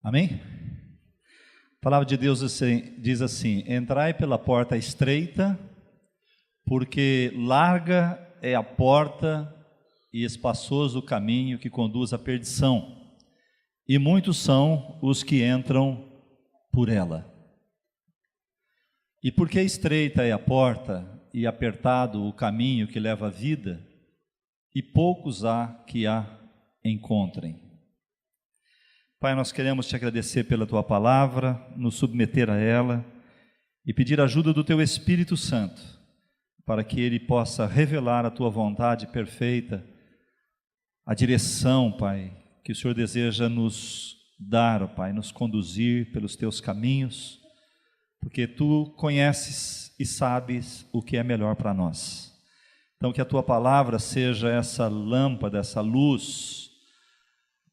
Amém? A palavra de Deus diz assim: entrai pela porta estreita, porque larga é a porta e espaçoso o caminho que conduz à perdição, e muitos são os que entram por ela. E porque estreita é a porta e apertado o caminho que leva à vida, e poucos há que a encontrem. Pai, nós queremos te agradecer pela tua palavra, nos submeter a ela e pedir a ajuda do teu Espírito Santo, para que ele possa revelar a tua vontade perfeita, a direção, Pai, que o Senhor deseja nos dar, Pai, nos conduzir pelos teus caminhos, porque tu conheces e sabes o que é melhor para nós. Então, que a tua palavra seja essa lâmpada, essa luz,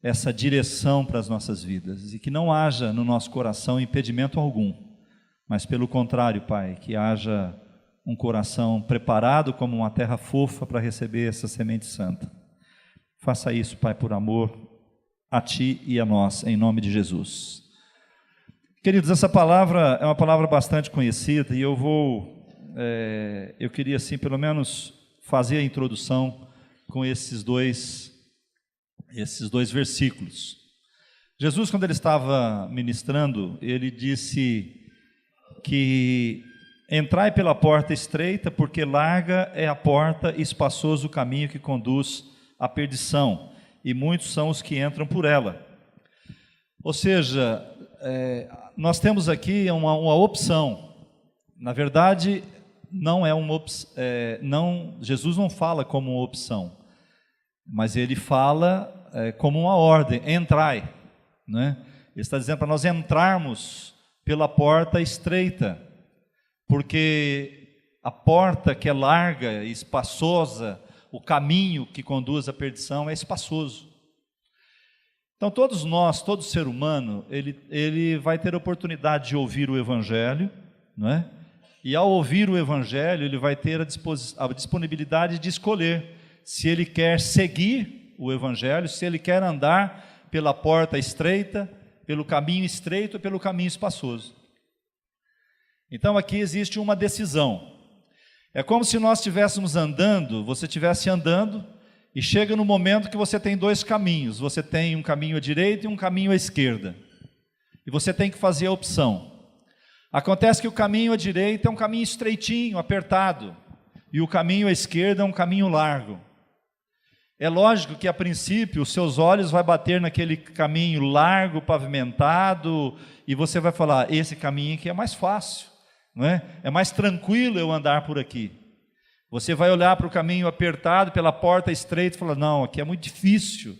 essa direção para as nossas vidas, e que não haja no nosso coração impedimento algum, mas pelo contrário, Pai, que haja um coração preparado como uma terra fofa para receber essa semente santa. Faça isso, Pai, por amor a Ti e a nós, em nome de Jesus. Queridos, essa palavra é uma palavra bastante conhecida, e eu queria assim, pelo menos, fazer a introdução com esses dois versículos. Jesus, quando ele estava ministrando, ele disse que entrai pela porta estreita, porque larga é a porta e espaçoso o caminho que conduz à perdição, e muitos são os que entram por ela. Ou seja, nós temos aqui uma opção. Na verdade, não é uma opção, Jesus não fala como uma opção, mas ele fala como uma ordem: entrai, né? Ele está dizendo para nós entrarmos pela porta estreita, porque a porta que é larga e espaçosa, o caminho que conduz à perdição é espaçoso. Então todos nós, todo ser humano, ele vai ter a oportunidade de ouvir o Evangelho, não é? E ao ouvir o Evangelho, ele vai ter a disponibilidade de escolher se ele quer seguir o Evangelho, se ele quer andar pela porta estreita, pelo caminho estreito ou pelo caminho espaçoso. Então aqui existe uma decisão. É como se nós estivéssemos andando, você estivesse andando, e chega no momento que você tem dois caminhos. Você tem um caminho à direita e um caminho à esquerda. E você tem que fazer a opção. Acontece que o caminho à direita é um caminho estreitinho, apertado, e o caminho à esquerda é um caminho largo. É lógico que a princípio os seus olhos vão bater naquele caminho largo, pavimentado, e você vai falar: esse caminho aqui é mais fácil, não é? É mais tranquilo eu andar por aqui. Você vai olhar para o caminho apertado, pela porta estreita, e falar: não, aqui é muito difícil.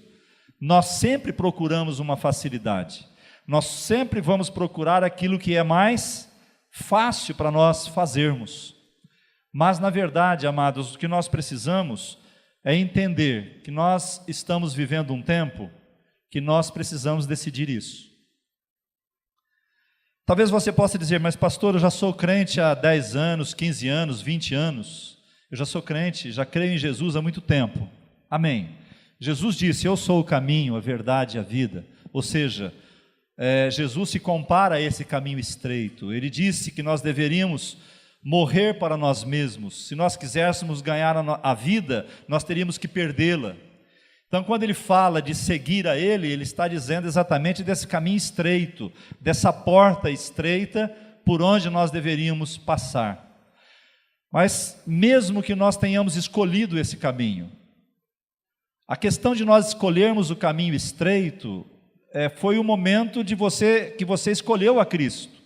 Nós sempre procuramos uma facilidade. Nós sempre vamos procurar aquilo que é mais fácil para nós fazermos. Mas, na verdade, amados, o que nós precisamos é entender que nós estamos vivendo um tempo que nós precisamos decidir isso. Talvez você possa dizer: mas pastor, eu já sou crente há 10 anos, 15 anos, 20 anos. Eu já sou crente, já creio em Jesus há muito tempo. Amém. Jesus disse: eu sou o caminho, a verdade e a vida. Ou seja, Jesus se compara a esse caminho estreito. Ele disse que nós deveríamos morrer para nós mesmos. Se nós quiséssemos ganhar a vida, nós teríamos que perdê-la. Então, quando ele fala de seguir a ele, ele está dizendo exatamente desse caminho estreito, dessa porta estreita por onde nós deveríamos passar. Mas mesmo que nós tenhamos escolhido esse caminho, a questão de nós escolhermos o caminho estreito foi o momento que você escolheu a Cristo.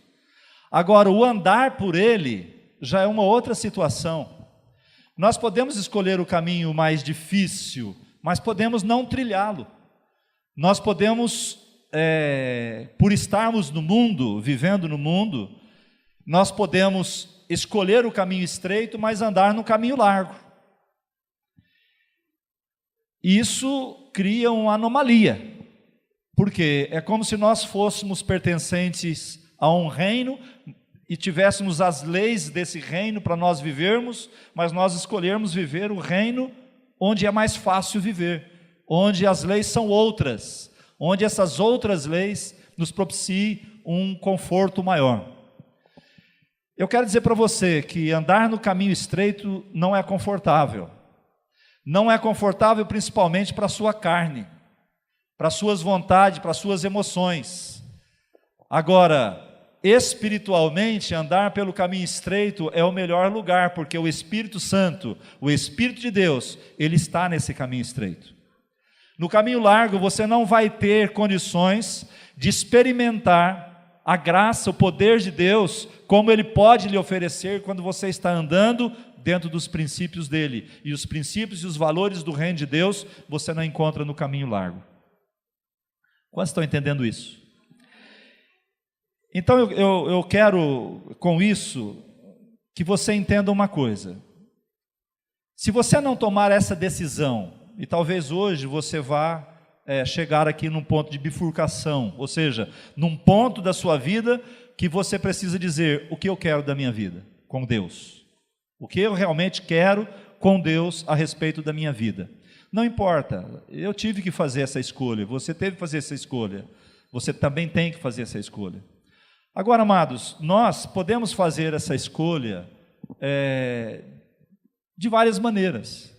Agora, o andar por ele já é uma outra situação. Nós podemos escolher o caminho mais difícil, mas podemos não trilhá-lo. Nós podemos, por estarmos no mundo, vivendo no mundo, nós podemos escolher o caminho estreito, mas andar no caminho largo. Isso cria uma anomalia, porque é como se nós fôssemos pertencentes a um reino e tivéssemos as leis desse reino para nós vivermos, mas nós escolhermos viver o reino onde é mais fácil viver, onde as leis são outras, onde essas outras leis nos propicie um conforto maior. Eu quero dizer para você que andar no caminho estreito não é confortável. Não é confortável principalmente para a sua carne, para as suas vontades, para as suas emoções. Agora, espiritualmente, andar pelo caminho estreito é o melhor lugar, porque o Espírito Santo, o Espírito de Deus, ele está nesse caminho estreito. No caminho largo, você não vai ter condições de experimentar a graça, o poder de Deus, como Ele pode lhe oferecer quando você está andando dentro dos princípios dEle. E os princípios e os valores do reino de Deus, você não encontra no caminho largo. Quantos estão entendendo isso? Então eu quero, com isso, que você entenda uma coisa. Se você não tomar essa decisão, e talvez hoje você vá chegar aqui num ponto de bifurcação, ou seja, num ponto da sua vida que você precisa dizer: o que eu quero da minha vida com Deus? O que eu realmente quero com Deus a respeito da minha vida? Não importa, eu tive que fazer essa escolha, você teve que fazer essa escolha, você também tem que fazer essa escolha. Agora, amados, nós podemos fazer essa escolha de várias maneiras.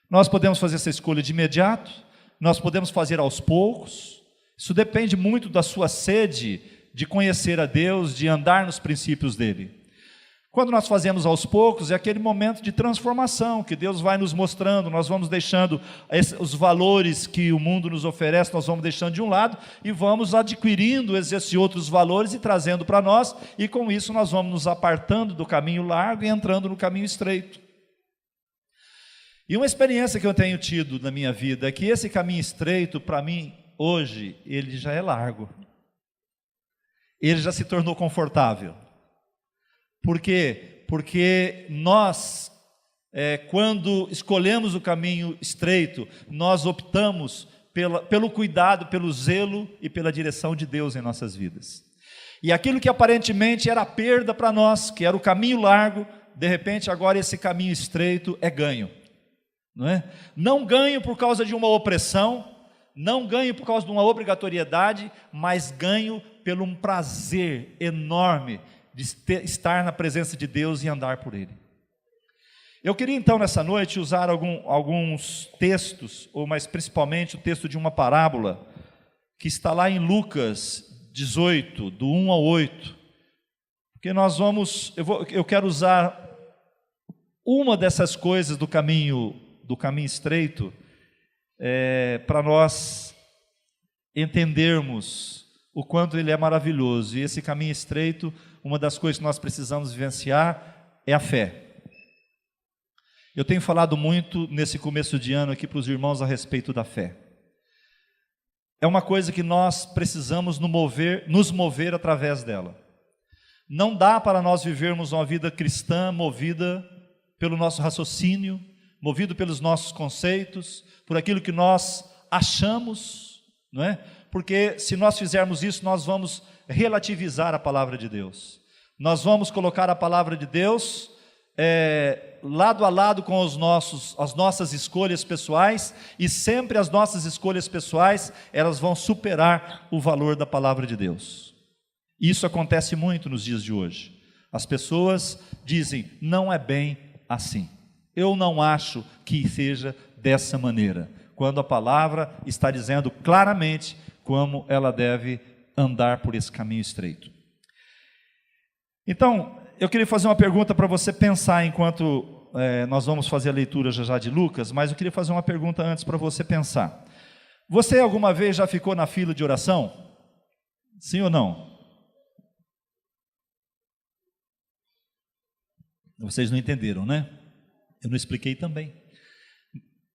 Nós podemos fazer essa escolha de imediato, nós podemos fazer aos poucos. Isso depende muito da sua sede de conhecer a Deus, de andar nos princípios dEle. Quando nós fazemos aos poucos, é aquele momento de transformação, que Deus vai nos mostrando, nós vamos deixando os valores que o mundo nos oferece, nós vamos deixando de um lado, e vamos adquirindo esses outros valores e trazendo para nós, e com isso nós vamos nos apartando do caminho largo e entrando no caminho estreito. E uma experiência que eu tenho tido na minha vida é que esse caminho estreito, para mim, hoje, ele já é largo. Ele já se tornou confortável. Por quê? Porque nós, quando escolhemos o caminho estreito, nós optamos pelo cuidado, pelo zelo e pela direção de Deus em nossas vidas. E aquilo que aparentemente era perda para nós, que era o caminho largo, de repente agora esse caminho estreito é ganho. Não é? Não ganho por causa de uma opressão, não ganho por causa de uma obrigatoriedade, mas ganho pelo um prazer enorme de estar na presença de Deus e andar por Ele. Eu queria então nessa noite usar alguns textos, ou mais principalmente o texto de uma parábola, que está lá em Lucas 18, do 1 ao 8, porque eu quero usar uma dessas coisas do caminho estreito, para nós entendermos o quanto ele é maravilhoso. E esse caminho estreito, uma das coisas que nós precisamos vivenciar é a fé. Eu tenho falado muito nesse começo de ano aqui para os irmãos a respeito da fé. É uma coisa que nós precisamos nos mover através dela. Não dá para nós vivermos uma vida cristã movida pelo nosso raciocínio, movido pelos nossos conceitos, por aquilo que nós achamos, não é? Porque se nós fizermos isso, nós vamos relativizar a palavra de Deus. Nós vamos colocar a palavra de Deus lado a lado com as nossas escolhas pessoais, e sempre as nossas escolhas pessoais, elas vão superar o valor da palavra de Deus. Isso acontece muito nos dias de hoje. As pessoas dizem: não é bem assim. Eu não acho que seja dessa maneira, quando a palavra está dizendo claramente como ela deve andar por esse caminho estreito. Então, eu queria fazer uma pergunta para você pensar, enquanto nós vamos fazer a leitura já de Lucas, mas eu queria fazer uma pergunta antes para você pensar. Você alguma vez já ficou na fila de oração? Sim ou não? Vocês não entenderam, né? Eu não expliquei também.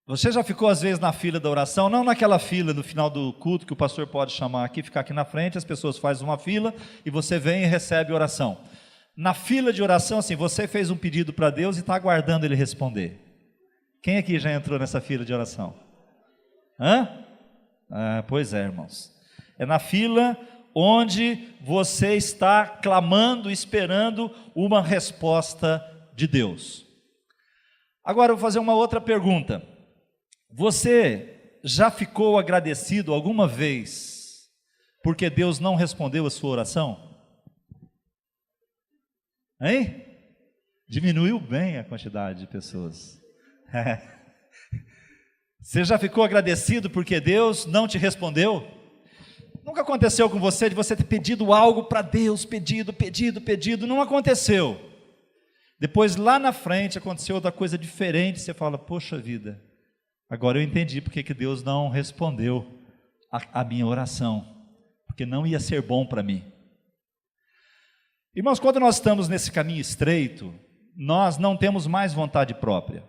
Você já ficou às vezes na fila da oração, não naquela fila no final do culto que o pastor pode chamar aqui, ficar aqui na frente, as pessoas fazem uma fila e você vem e recebe oração. Na fila de oração, assim, você fez um pedido para Deus e está aguardando Ele responder. Quem aqui já entrou nessa fila de oração? Pois é, irmãos. É na fila onde você está clamando, esperando uma resposta de Deus. Agora eu vou fazer uma outra pergunta. Você já ficou agradecido alguma vez porque Deus não respondeu a sua oração? Hein? Diminuiu bem a quantidade de pessoas. Você já ficou agradecido porque Deus não te respondeu? Nunca aconteceu com você de você ter pedido algo para Deus, pedido, não aconteceu. Depois lá na frente aconteceu outra coisa diferente, você fala, poxa vida, agora eu entendi porque que Deus não respondeu a minha oração, porque não ia ser bom para mim. Irmãos, quando nós estamos nesse caminho estreito, nós não temos mais vontade própria.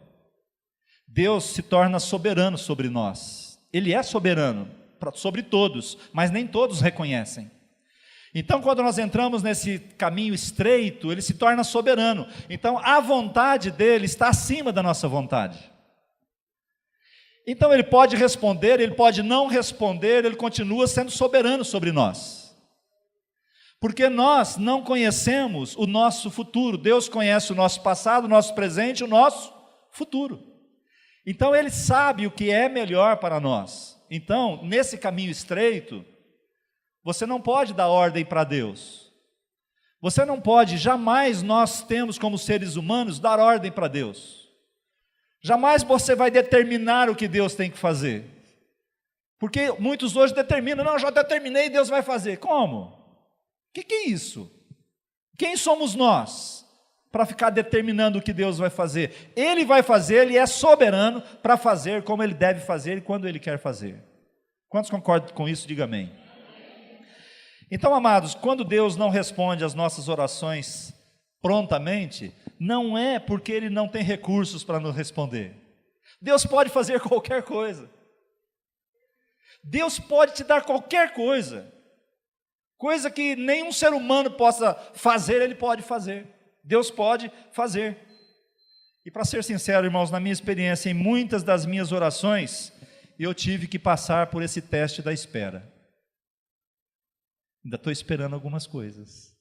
Deus se torna soberano sobre nós. Ele é soberano sobre todos, mas nem todos reconhecem. Então, quando nós entramos nesse caminho estreito, ele se torna soberano. Então, a vontade dele está acima da nossa vontade. Então, ele pode responder, ele pode não responder, ele continua sendo soberano sobre nós. Porque nós não conhecemos o nosso futuro. Deus conhece o nosso passado, o nosso presente e o nosso futuro. Então, ele sabe o que é melhor para nós. Então, nesse caminho estreito, você não pode dar ordem para Deus. Você não pode, jamais nós temos como seres humanos dar ordem para Deus. Jamais você vai determinar o que Deus tem que fazer. Porque muitos hoje determinam, não, já determinei, Deus vai fazer. Como? O que é isso? Quem somos nós para ficar determinando o que Deus vai fazer? Ele vai fazer, Ele é soberano para fazer como Ele deve fazer e quando Ele quer fazer. Quantos concordam com isso? Diga amém. Então, amados, quando Deus não responde às nossas orações prontamente, não é porque Ele não tem recursos para nos responder. Deus pode fazer qualquer coisa. Deus pode te dar qualquer coisa. Coisa que nenhum ser humano possa fazer, Ele pode fazer. Deus pode fazer. E para ser sincero, irmãos, na minha experiência, em muitas das minhas orações, eu tive que passar por esse teste da espera. Ainda estou esperando algumas coisas.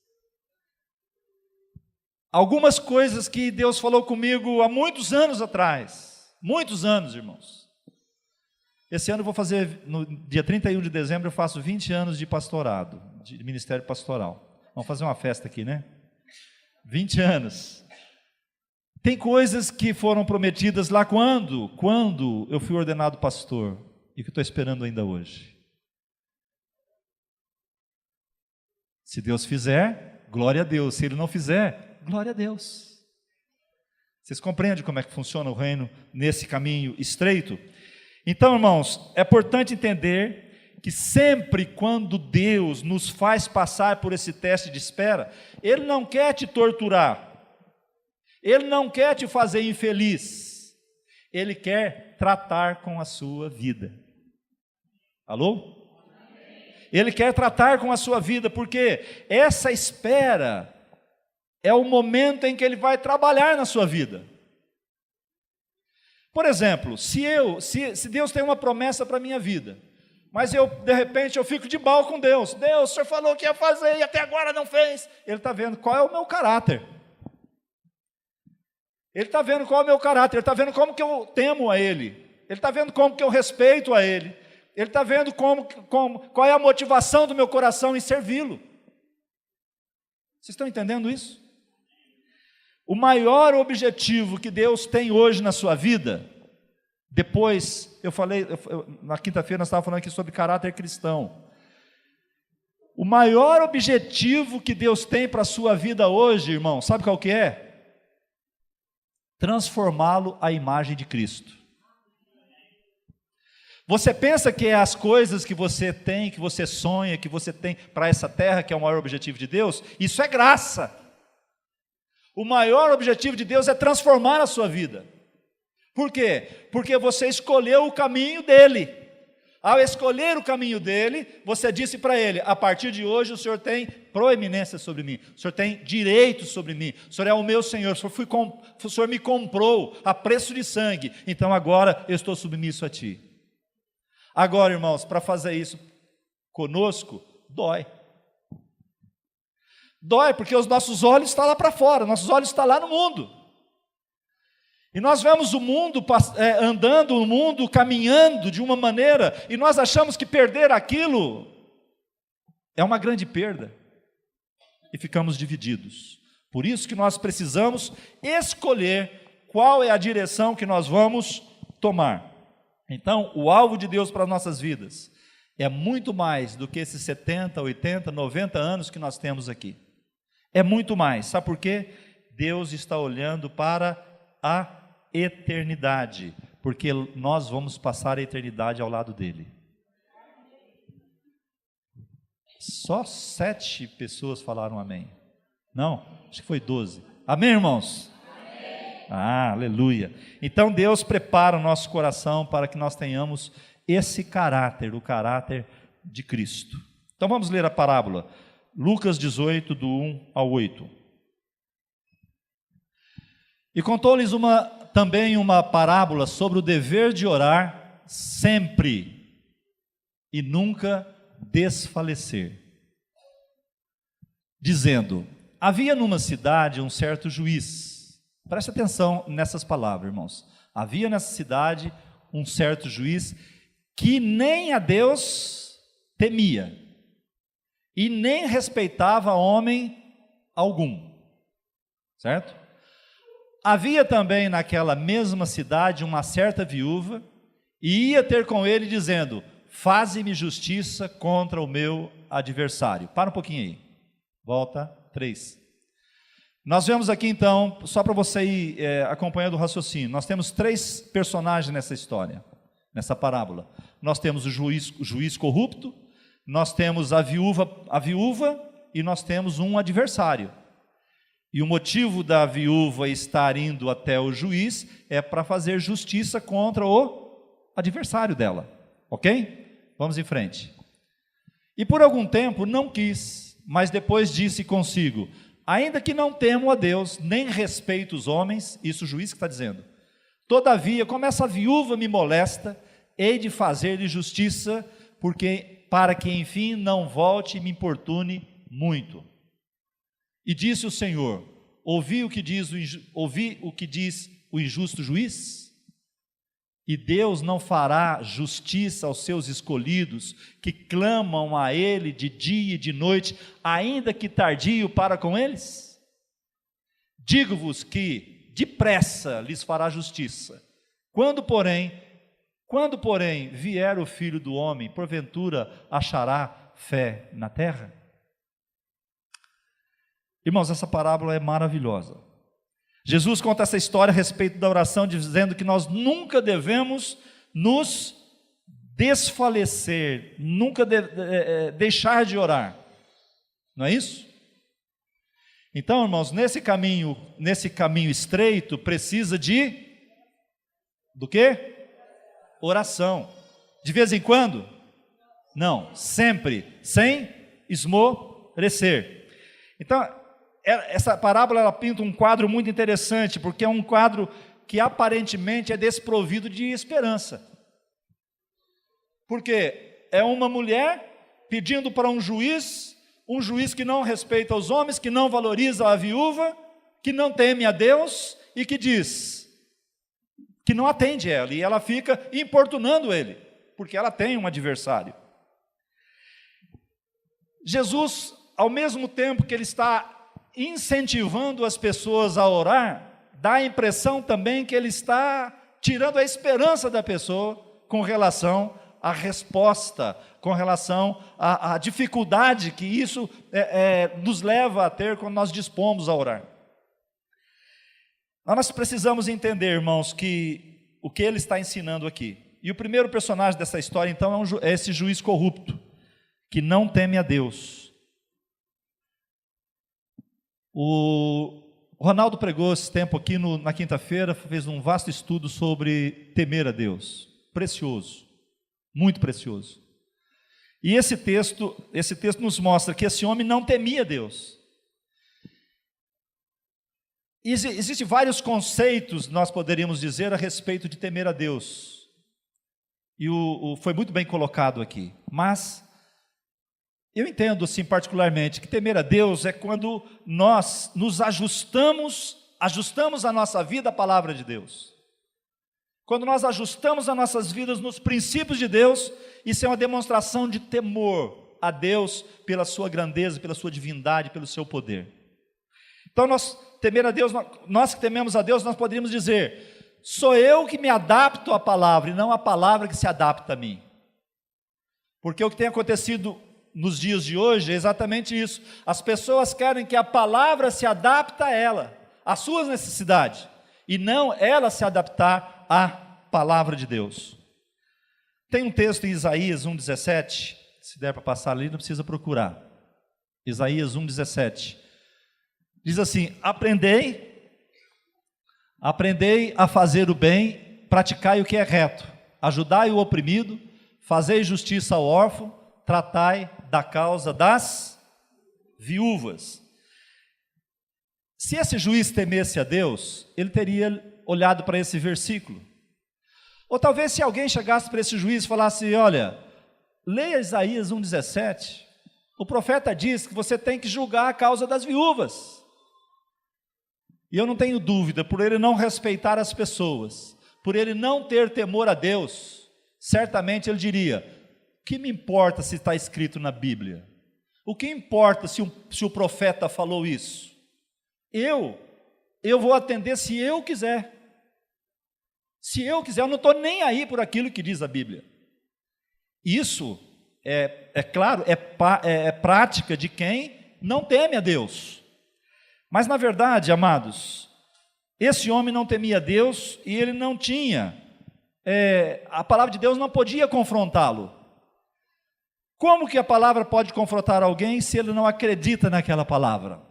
Algumas coisas que Deus falou comigo há muitos anos atrás. Muitos anos, irmãos. Esse ano eu vou fazer, no dia 31 de dezembro, eu faço 20 anos de pastorado, de ministério pastoral. Vamos fazer uma festa aqui, né? 20 anos. Tem coisas que foram prometidas lá quando eu fui ordenado pastor, e que estou esperando ainda hoje. Se Deus fizer, glória a Deus. Se Ele não fizer, glória a Deus. Vocês compreendem como é que funciona o reino nesse caminho estreito? Então, irmãos, é importante entender que sempre quando Deus nos faz passar por esse teste de espera, Ele não quer te torturar, Ele não quer te fazer infeliz, Ele quer tratar com a sua vida. Alô? Ele quer tratar com a sua vida, porque essa espera é o momento em que Ele vai trabalhar na sua vida. Por exemplo, se Deus tem uma promessa para a minha vida, mas de repente eu fico de mal com Deus. Deus, o Senhor falou que ia fazer e até agora não fez. Ele está vendo qual é o meu caráter. Ele está vendo qual é o meu caráter. Ele está vendo como que eu temo a Ele. Ele está vendo como que eu respeito a Ele. Ele está vendo qual é a motivação do meu coração em servi-lo. Vocês estão entendendo isso? O maior objetivo que Deus tem hoje na sua vida, depois, na quinta-feira nós estávamos falando aqui sobre caráter cristão. O maior objetivo que Deus tem para a sua vida hoje, irmão, sabe qual que é? Transformá-lo à imagem de Cristo. Você pensa que é as coisas que você tem, que você sonha, que você tem para essa terra, que é o maior objetivo de Deus? Isso é graça. O maior objetivo de Deus é transformar a sua vida. Por quê? Porque você escolheu o caminho dele. Ao escolher o caminho dele, você disse para ele, a partir de hoje o Senhor tem proeminência sobre mim, o Senhor tem direito sobre mim, o Senhor é o meu Senhor, o Senhor me comprou a preço de sangue, então agora eu estou submisso a ti. Agora, irmãos, para fazer isso conosco, dói. Dói porque os nossos olhos estão lá para fora, nossos olhos estão lá no mundo. E nós vemos o mundo andando, o mundo caminhando de uma maneira, e nós achamos que perder aquilo é uma grande perda e ficamos divididos. Por isso que nós precisamos escolher qual é a direção que nós vamos tomar. Então, o alvo de Deus para as nossas vidas é muito mais do que esses 70, 80, 90 anos que nós temos aqui. É muito mais. Sabe por quê? Deus está olhando para a eternidade, porque nós vamos passar a eternidade ao lado dele. Só 7 pessoas falaram amém. Não, acho que foi 12. Amém, irmãos? Amém. Ah, aleluia. Então Deus prepara o nosso coração para que nós tenhamos esse caráter, o caráter de Cristo. Então vamos ler a parábola. Lucas 18, do 1 ao 8. E contou-lhes também uma parábola sobre o dever de orar sempre e nunca desfalecer, dizendo: havia numa cidade um certo juiz. Preste atenção nessas palavras, irmãos. Havia nessa cidade um certo juiz que nem a Deus temia e nem respeitava homem algum, certo? Havia também naquela mesma cidade uma certa viúva, e ia ter com ele dizendo: faze-me justiça contra o meu adversário. Para um pouquinho aí, volta 3. Nós vemos aqui então, só para você ir acompanhando o raciocínio, nós temos 3 personagens nessa história, nessa parábola. Nós temos o juiz corrupto, nós temos a viúva e nós temos um adversário. E o motivo da viúva estar indo até o juiz é para fazer justiça contra o adversário dela, ok? Vamos em frente. E por algum tempo não quis, mas depois disse consigo: ainda que não temo a Deus, nem respeito os homens, isso o juiz que está dizendo, todavia, como essa viúva me molesta, hei de fazer-lhe justiça, para que enfim não volte e me importune muito. E disse o Senhor: ouvi o que diz o injusto juiz? E Deus não fará justiça aos seus escolhidos, que clamam a Ele de dia e de noite, ainda que tardio para com eles? Digo-vos que depressa lhes fará justiça. Quando, porém, vier o Filho do Homem, porventura achará fé na terra? Irmãos, essa parábola é maravilhosa. Jesus conta essa história a respeito da oração, dizendo que nós nunca devemos nos desfalecer, nunca deixar de orar. Não é isso? Então, irmãos, nesse caminho estreito, precisa do quê? Oração. De vez em quando? Não, sempre, sem esmorecer. Então, essa parábola ela pinta um quadro muito interessante, porque é um quadro que aparentemente é desprovido de esperança. Porque é uma mulher pedindo para um juiz que não respeita os homens, que não valoriza a viúva, que não teme a Deus e que diz que não atende ela, e ela fica importunando ele, porque ela tem um adversário. Jesus, ao mesmo tempo que ele está incentivando as pessoas a orar, dá a impressão também que ele está tirando a esperança da pessoa com relação à resposta, com relação à dificuldade que isso nos leva a ter quando nós dispomos a orar. Nós precisamos entender, irmãos, que o que ele está ensinando aqui. E o primeiro personagem dessa história, então, é esse juiz corrupto, que não teme a Deus. O Ronaldo pregou esse tempo aqui na quinta-feira, fez um vasto estudo sobre temer a Deus. Precioso, muito precioso. E esse texto nos mostra que esse homem não temia Deus. Existem vários conceitos, nós poderíamos dizer, a respeito de temer a Deus. E foi muito bem colocado aqui. Mas eu entendo, assim, particularmente, que temer a Deus é quando nós nos ajustamos a nossa vida à palavra de Deus. Quando nós ajustamos as nossas vidas nos princípios de Deus, isso é uma demonstração de temor, a Deus pela sua grandeza, pela sua divindade, pelo seu poder. Então, nós que tememos a Deus, nós poderíamos dizer: sou eu que me adapto à palavra, e não a palavra que se adapta a mim. Porque o que tem acontecido nos dias de hoje é exatamente isso. As pessoas querem que a palavra se adapte a ela, às suas necessidades, e não ela se adaptar à palavra de Deus. Tem um texto em Isaías 1,17, se der para passar ali, não precisa procurar. Isaías 1,17. Diz assim: aprendei a fazer o bem, praticai o que é reto, ajudai o oprimido, fazei justiça ao órfão, tratai da causa das viúvas. Se esse juiz temesse a Deus, ele teria olhado para esse versículo. Ou talvez se alguém chegasse para esse juiz e falasse: olha, leia Isaías 1,17, o profeta diz que você tem que julgar a causa das viúvas. E eu não tenho dúvida, por ele não respeitar as pessoas, por ele não ter temor a Deus, certamente ele diria: o que me importa se está escrito na Bíblia? O que importa se o profeta falou isso? Eu vou atender se eu quiser. Se eu quiser, eu não estou nem aí por aquilo que diz a Bíblia. Isso, é claro, é prática de quem não teme a Deus. Mas na verdade, amados, esse homem não temia a Deus e ele não tinha, a palavra de Deus não podia confrontá-lo. Como que a palavra pode confrontar alguém se ele não acredita naquela palavra?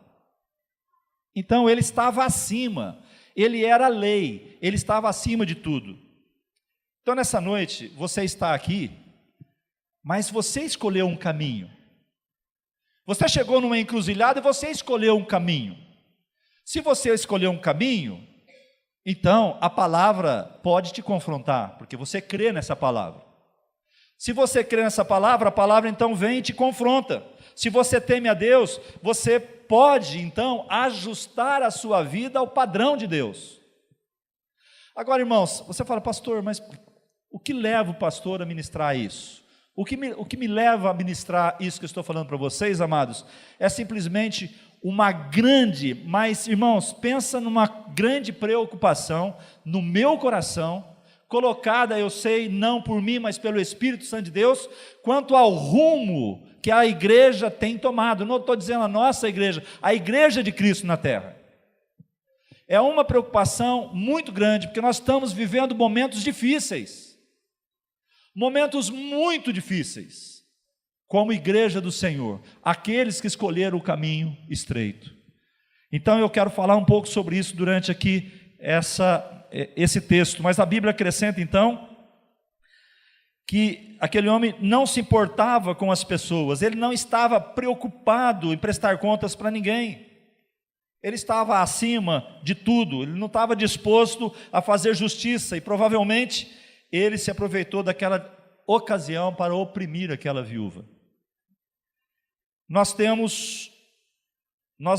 Então ele estava acima, ele era a lei, ele estava acima de tudo. Então nessa noite, você está aqui, mas você escolheu um caminho. Você chegou numa encruzilhada e você escolheu um caminho. Se você escolheu um caminho, então a palavra pode te confrontar, porque você crê nessa palavra. Se você crê nessa palavra, a palavra então vem e te confronta. Se você teme a Deus, você pode então ajustar a sua vida ao padrão de Deus. Agora, irmãos, você fala: pastor, mas o que leva o pastor a ministrar isso? O que me leva a ministrar isso que eu estou falando para vocês, amados, é simplesmente uma grande, mas irmãos, pensa numa grande preocupação no meu coração, colocada, eu sei, não por mim, mas pelo Espírito Santo de Deus, quanto ao rumo que a igreja tem tomado. Não estou dizendo a nossa igreja, a igreja de Cristo na terra. É uma preocupação muito grande, porque nós estamos vivendo momentos difíceis, momentos muito difíceis, como igreja do Senhor, aqueles que escolheram o caminho estreito. Então eu quero falar um pouco sobre isso durante aqui esse texto, mas a Bíblia acrescenta então, que aquele homem não se importava com as pessoas, ele não estava preocupado em prestar contas para ninguém, ele estava acima de tudo, ele não estava disposto a fazer justiça, e provavelmente ele se aproveitou daquela ocasião para oprimir aquela viúva. Nós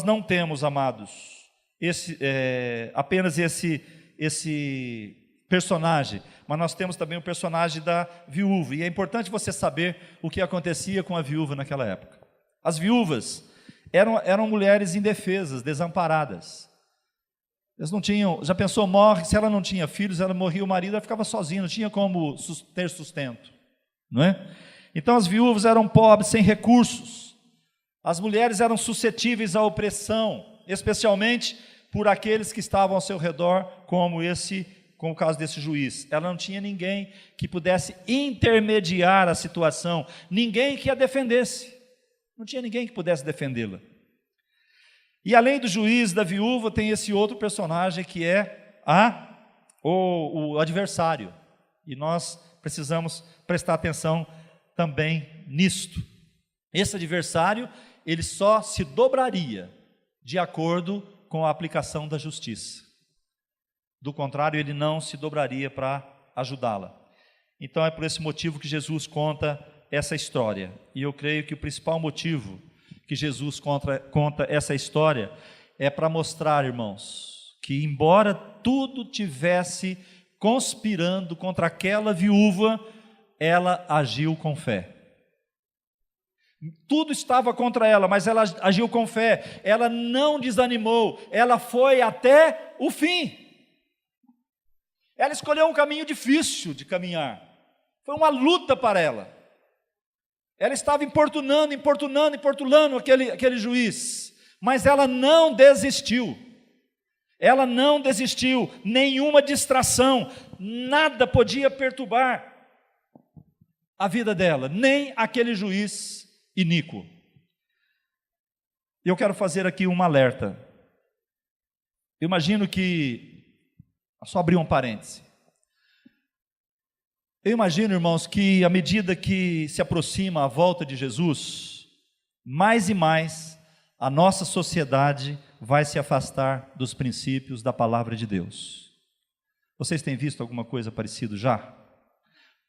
não temos, amados, apenas esse personagem, mas nós temos também o personagem da viúva, e é importante você saber o que acontecia com a viúva naquela época. As viúvas eram mulheres indefesas, desamparadas. Eles não tinham, já pensou, se ela não tinha filhos, ela morria, o marido, ela ficava sozinha, não tinha como ter sustento, não é? Então as viúvas eram pobres, sem recursos. As mulheres eram suscetíveis à opressão, especialmente por aqueles que estavam ao seu redor, como o caso desse juiz. Ela não tinha ninguém que pudesse intermediar a situação, ninguém que a defendesse, não tinha ninguém que pudesse defendê-la. E além do juiz, da viúva, tem esse outro personagem que é o adversário, e nós precisamos prestar atenção também nisto. Esse adversário, ele só se dobraria de acordo com a aplicação da justiça. Do contrário, ele não se dobraria para ajudá-la. Então é por esse motivo que Jesus conta essa história. E eu creio que o principal motivo que Jesus conta essa história é para mostrar, irmãos, que embora tudo tivesse conspirando contra aquela viúva, ela agiu com fé. Tudo estava contra ela, mas ela agiu com fé, ela não desanimou, ela foi até o fim. Ela escolheu um caminho difícil de caminhar, foi uma luta para ela. Ela estava importunando aquele juiz, mas ela não desistiu. Ela não desistiu, nenhuma distração, nada podia perturbar a vida dela, nem aquele juiz iníquo. Eu quero fazer aqui um alerta. Eu imagino que, só abrir um parêntese. Eu imagino, irmãos, que à medida que se aproxima a volta de Jesus, mais e mais a nossa sociedade vai se afastar dos princípios da palavra de Deus. Vocês têm visto alguma coisa parecida já?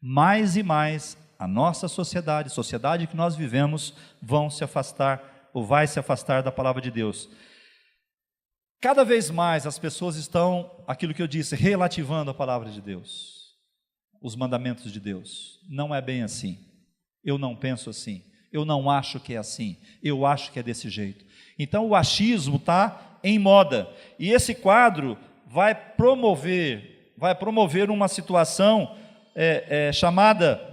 Mais e mais a nossa sociedade que nós vivemos, vão se afastar, ou vai se afastar da palavra de Deus. Cada vez mais as pessoas estão, aquilo que eu disse, relativando a palavra de Deus, os mandamentos de Deus. Não é bem assim. Eu não penso assim. Eu não acho que é assim. Eu acho que é desse jeito. Então o achismo está em moda. E esse quadro vai promover uma situação chamada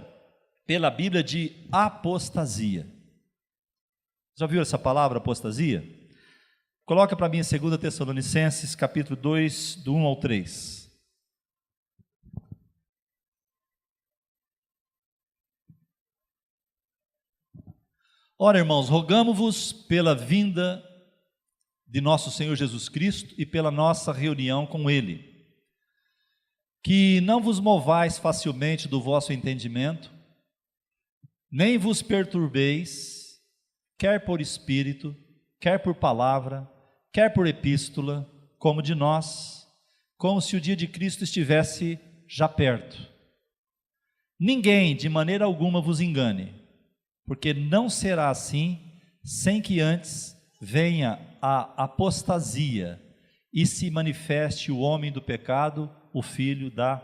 pela Bíblia de apostasia. Já viu essa palavra, apostasia? Coloca para mim em 2 Tessalonicenses, capítulo 2, do 1 ao 3. Ora, irmãos, rogamo-vos pela vinda de nosso Senhor Jesus Cristo e pela nossa reunião com Ele, que não vos movais facilmente do vosso entendimento, nem vos perturbeis, quer por espírito, quer por palavra, quer por epístola, como de nós, como se o dia de Cristo estivesse já perto. Ninguém de maneira alguma vos engane, porque não será assim, sem que antes venha a apostasia e se manifeste o homem do pecado, o filho da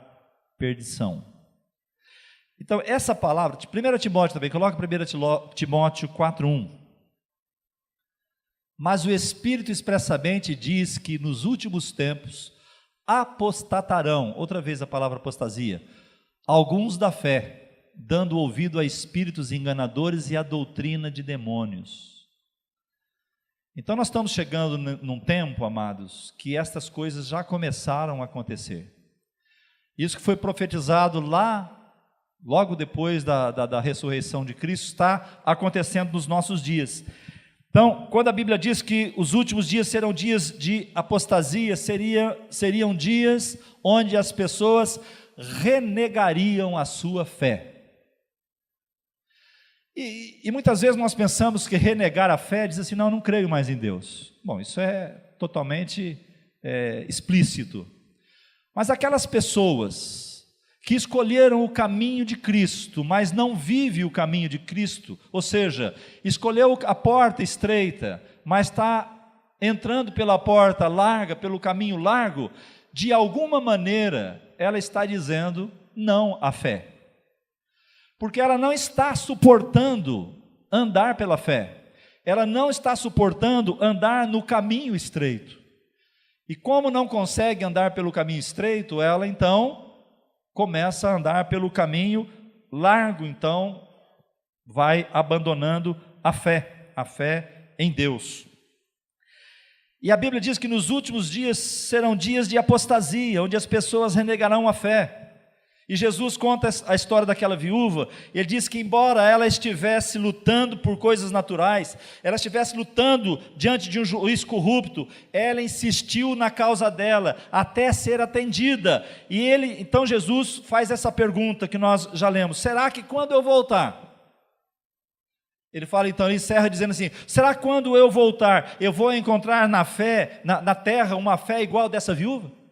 perdição. Então, essa palavra, 1 Timóteo também, coloca 1 Timóteo 4:1. Mas o Espírito expressamente diz que nos últimos tempos apostatarão, outra vez a palavra apostasia, alguns da fé, dando ouvido a espíritos enganadores e a doutrina de demônios. Então nós estamos chegando num tempo, amados, que estas coisas já começaram a acontecer. Isso que foi profetizado lá, logo depois da ressurreição de Cristo, está acontecendo nos nossos dias. Então, quando a Bíblia diz que os últimos dias serão dias de apostasia, seriam dias onde as pessoas renegariam a sua fé. E muitas vezes nós pensamos que renegar a fé, diz assim, não creio mais em Deus. Bom, isso é totalmente explícito. Mas aquelas pessoas que escolheram o caminho de Cristo, mas não vivem o caminho de Cristo, ou seja, escolheu a porta estreita, mas está entrando pela porta larga, pelo caminho largo, de alguma maneira, ela está dizendo não à fé. Porque ela não está suportando andar pela fé, ela não está suportando andar no caminho estreito. E como não consegue andar pelo caminho estreito, ela então começa a andar pelo caminho largo, então vai abandonando a fé em Deus. E a Bíblia diz que nos últimos dias serão dias de apostasia, onde as pessoas renegarão a fé. E Jesus conta a história daquela viúva. Ele diz que embora ela estivesse lutando por coisas naturais, ela estivesse lutando diante de um juiz corrupto, ela insistiu na causa dela, até ser atendida. E então Jesus faz essa pergunta que nós já lemos: será que quando eu voltar? Ele fala então, ele encerra dizendo assim: será que quando eu voltar, eu vou encontrar na fé, na terra, uma fé igual dessa viúva?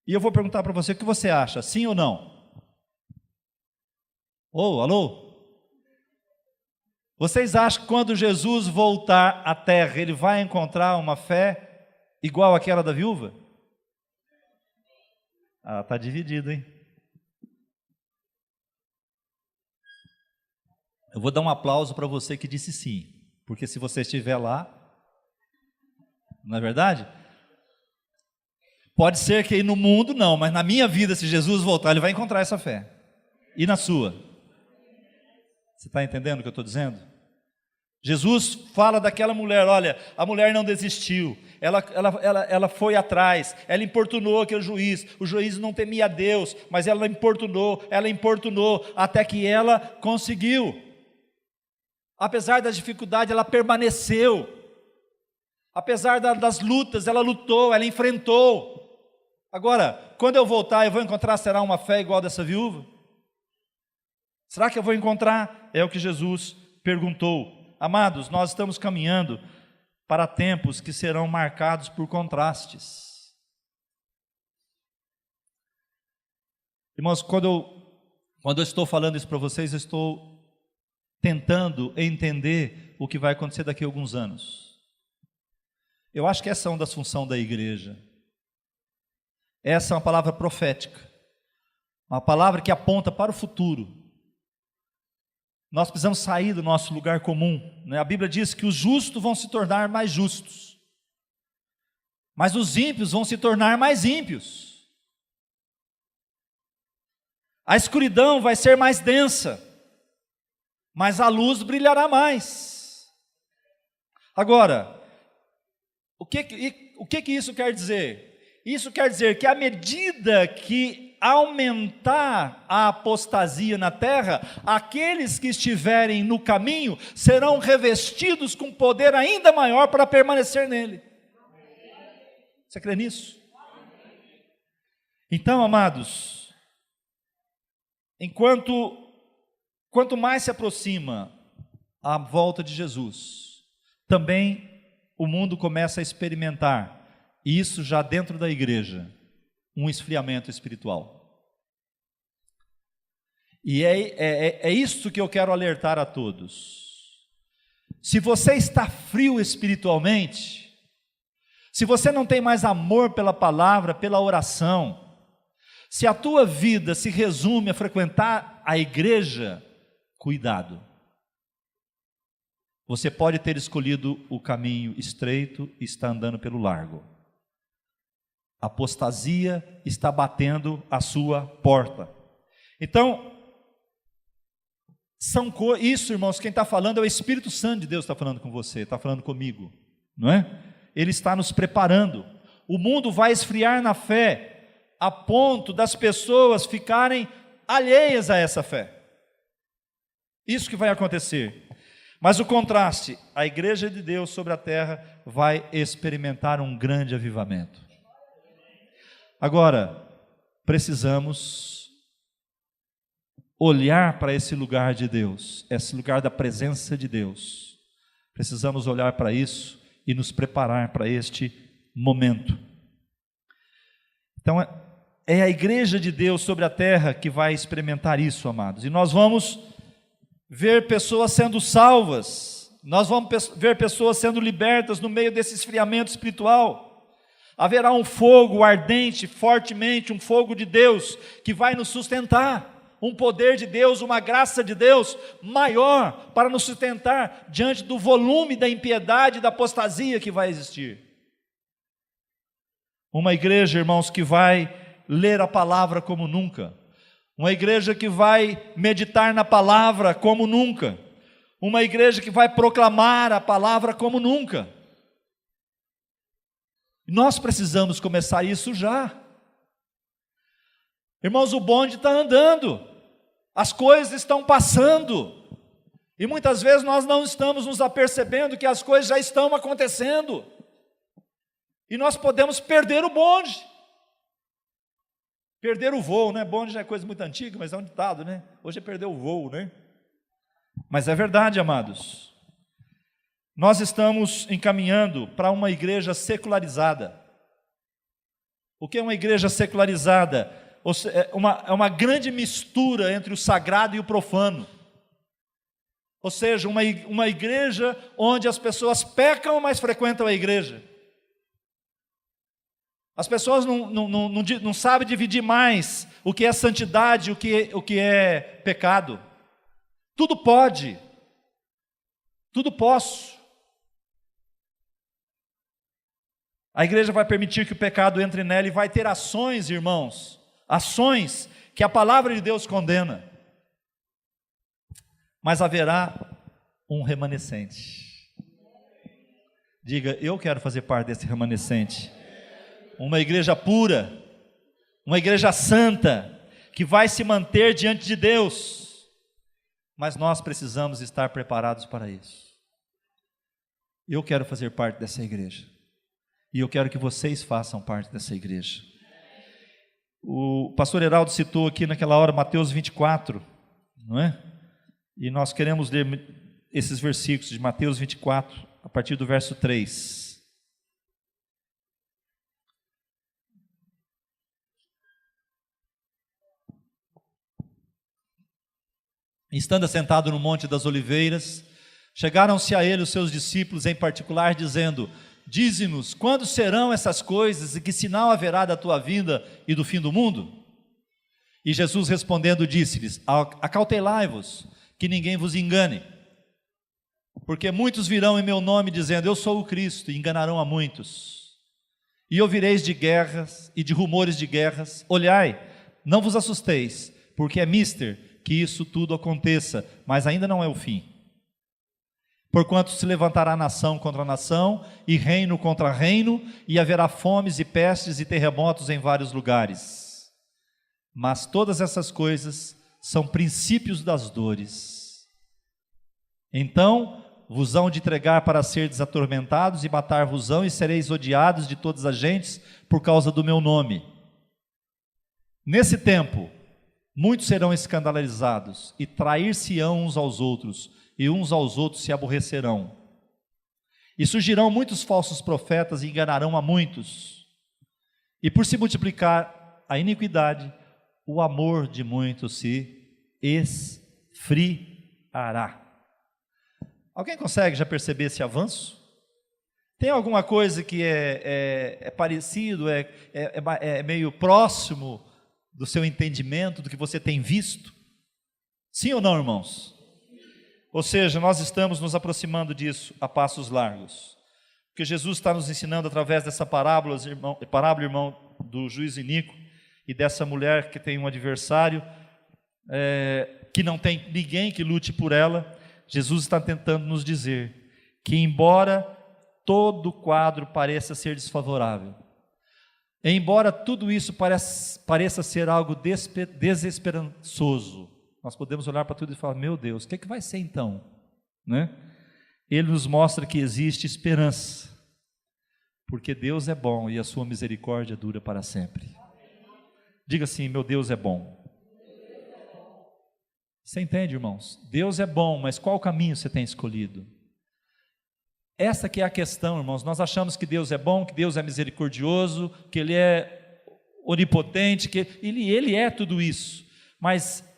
E eu vou perguntar para você, o que você acha, sim ou não? Alô? Vocês acham que quando Jesus voltar à terra, ele vai encontrar uma fé igual àquela da viúva? Está dividido, hein? Eu vou dar um aplauso para você que disse sim, porque se você estiver lá, não é verdade? Pode ser que aí no mundo não, mas na minha vida, se Jesus voltar, ele vai encontrar essa fé. E na sua? Você está entendendo o que eu estou dizendo? Jesus fala daquela mulher, olha, a mulher não desistiu, ela foi atrás, ela importunou aquele juiz, o juiz não temia a Deus, mas ela importunou, até que ela conseguiu. Apesar das dificuldades, ela permaneceu. Apesar das lutas, ela lutou, ela enfrentou. Agora, quando eu voltar, eu vou encontrar, será uma fé igual dessa viúva? Será que eu vou encontrar? É o que Jesus perguntou. Amados, nós estamos caminhando para tempos que serão marcados por contrastes. Irmãos, quando eu estou falando isso para vocês, eu estou tentando entender o que vai acontecer daqui a alguns anos. Eu acho que essa é uma das funções da igreja. Essa é uma palavra profética, uma palavra que aponta para o futuro. Nós precisamos sair do nosso lugar comum, né? A Bíblia diz que os justos vão se tornar mais justos, mas os ímpios vão se tornar mais ímpios. A escuridão vai ser mais densa, mas a luz brilhará mais. Agora, o que isso quer dizer? Isso quer dizer que à medida que aumentar a apostasia na terra, aqueles que estiverem no caminho serão revestidos com poder ainda maior para permanecer nele. Você crê nisso? Então, amados, quanto mais se aproxima a volta de Jesus, também o mundo começa a experimentar, e isso já dentro da igreja, um esfriamento espiritual. E é isso que eu quero alertar a todos. Se você está frio espiritualmente, se você não tem mais amor pela palavra, pela oração, se a tua vida se resume a frequentar a igreja, cuidado. Você pode ter escolhido o caminho estreito e está andando pelo largo. A apostasia está batendo a sua porta. Então, isso, irmãos, quem está falando é o Espírito Santo de Deus, está falando com você, está falando comigo, não é? Ele está nos preparando. O mundo vai esfriar na fé, a ponto das pessoas ficarem alheias a essa fé. Isso que vai acontecer. Mas o contraste, a igreja de Deus sobre a terra vai experimentar um grande avivamento. Agora, precisamos olhar para esse lugar de Deus, esse lugar da presença de Deus. Precisamos olhar para isso e nos preparar para este momento. Então, é a igreja de Deus sobre a terra que vai experimentar isso, amados. E nós vamos ver pessoas sendo salvas, nós vamos ver pessoas sendo libertas no meio desse esfriamento espiritual. Haverá um fogo ardente, fortemente, um fogo de Deus, que vai nos sustentar, um poder de Deus, uma graça de Deus maior, para nos sustentar diante do volume da impiedade e da apostasia que vai existir. Uma igreja, irmãos, que vai ler a palavra como nunca, uma igreja que vai meditar na palavra como nunca, uma igreja que vai proclamar a palavra como nunca. Nós precisamos começar isso já. Irmãos, o bonde está andando, as coisas estão passando, e muitas vezes nós não estamos nos apercebendo que as coisas já estão acontecendo, e nós podemos perder o bonde, perder o voo, né? Bonde já é coisa muito antiga, mas é um ditado, né? Hoje é perder o voo, né? Mas é verdade, amados. Nós estamos encaminhando para uma igreja secularizada. O que é uma igreja secularizada? É uma grande mistura entre o sagrado e o profano. Ou seja, uma igreja onde as pessoas pecam, mas frequentam a igreja. As pessoas não sabem dividir mais o que é santidade e o que é pecado. Tudo pode. Tudo posso. A igreja vai permitir que o pecado entre nela e vai ter ações, irmãos, ações que a palavra de Deus condena. Mas haverá um remanescente. Diga, eu quero fazer parte desse remanescente. Uma igreja pura, uma igreja santa, que vai se manter diante de Deus. Mas nós precisamos estar preparados para isso. Eu quero fazer parte dessa igreja. E eu quero que vocês façam parte dessa igreja. O pastor Heraldo citou aqui naquela hora Mateus 24, não é? E nós queremos ler esses versículos de Mateus 24, a partir do verso 3. Estando assentado no Monte das Oliveiras, chegaram-se a ele os seus discípulos em particular, dizendo: dize-nos, quando serão essas coisas e que sinal haverá da tua vinda e do fim do mundo? E Jesus respondendo disse-lhes: acautelai-vos, que ninguém vos engane, porque muitos virão em meu nome dizendo, eu sou o Cristo, e enganarão a muitos. E ouvireis de guerras e de rumores de guerras. Olhai, não vos assusteis, porque é mister que isso tudo aconteça, mas ainda não é o fim. Porquanto se levantará nação contra nação, e reino contra reino, e haverá fomes e pestes e terremotos em vários lugares. Mas todas essas coisas são princípios das dores. Então vos hão de entregar para serdes atormentados, e matar-vos-ão, e sereis odiados de todas as gentes, por causa do meu nome. Nesse tempo, muitos serão escandalizados, e trair-se-ão uns aos outros, e uns aos outros se aborrecerão. E surgirão muitos falsos profetas, e enganarão a muitos. E por se multiplicar a iniquidade, o amor de muitos se esfriará. Alguém consegue já perceber esse avanço? Tem alguma coisa que é parecido, é meio próximo do seu entendimento, do que você tem visto? Sim ou não, irmãos? Ou seja, nós estamos nos aproximando disso a passos largos. Porque Jesus está nos ensinando através dessa parábola, irmão, do juiz iníquo, e dessa mulher que tem um adversário, que não tem ninguém que lute por ela. Jesus está tentando nos dizer que, embora todo o quadro pareça ser desfavorável, embora tudo isso pareça ser algo desesperançoso, nós podemos olhar para tudo e falar, meu Deus, o que vai ser então? Né? Ele nos mostra que existe esperança, porque Deus é bom e a sua misericórdia dura para sempre. Diga assim, meu Deus é bom. Você entende, irmãos? Deus é bom, mas qual caminho você tem escolhido? Essa que é a questão, irmãos. Nós achamos que Deus é bom, que Deus é misericordioso, que Ele é onipotente, que Ele é tudo isso. Mas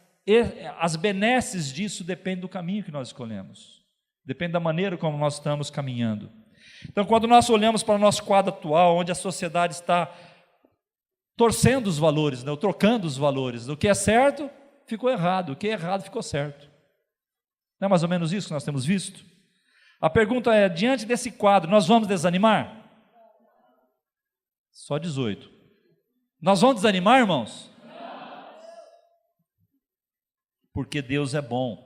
as benesses disso dependem do caminho que nós escolhemos. Depende da maneira como nós estamos caminhando. Então, quando nós olhamos para o nosso quadro atual, onde a sociedade está torcendo os valores, ou trocando os valores, o que é certo ficou errado, o que é errado ficou certo. Não é mais ou menos isso que nós temos visto? A pergunta é, diante desse quadro, nós vamos desanimar? Só 18. Nós vamos desanimar, irmãos? Porque Deus é bom.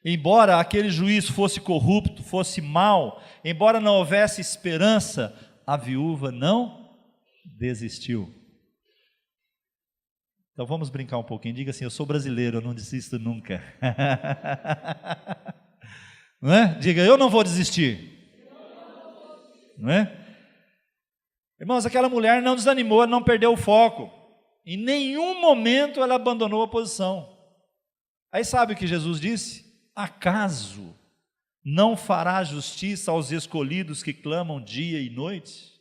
Embora aquele juiz fosse corrupto, fosse mau, embora não houvesse esperança, a viúva não desistiu. Então vamos brincar um pouquinho, diga assim, eu sou brasileiro, eu não desisto nunca. Não é? Diga, eu não vou desistir. Não é? Irmãos, aquela mulher não desanimou, não perdeu o foco. Em nenhum momento ela abandonou a posição. Aí sabe o que Jesus disse? Acaso não fará justiça aos escolhidos que clamam dia e noite?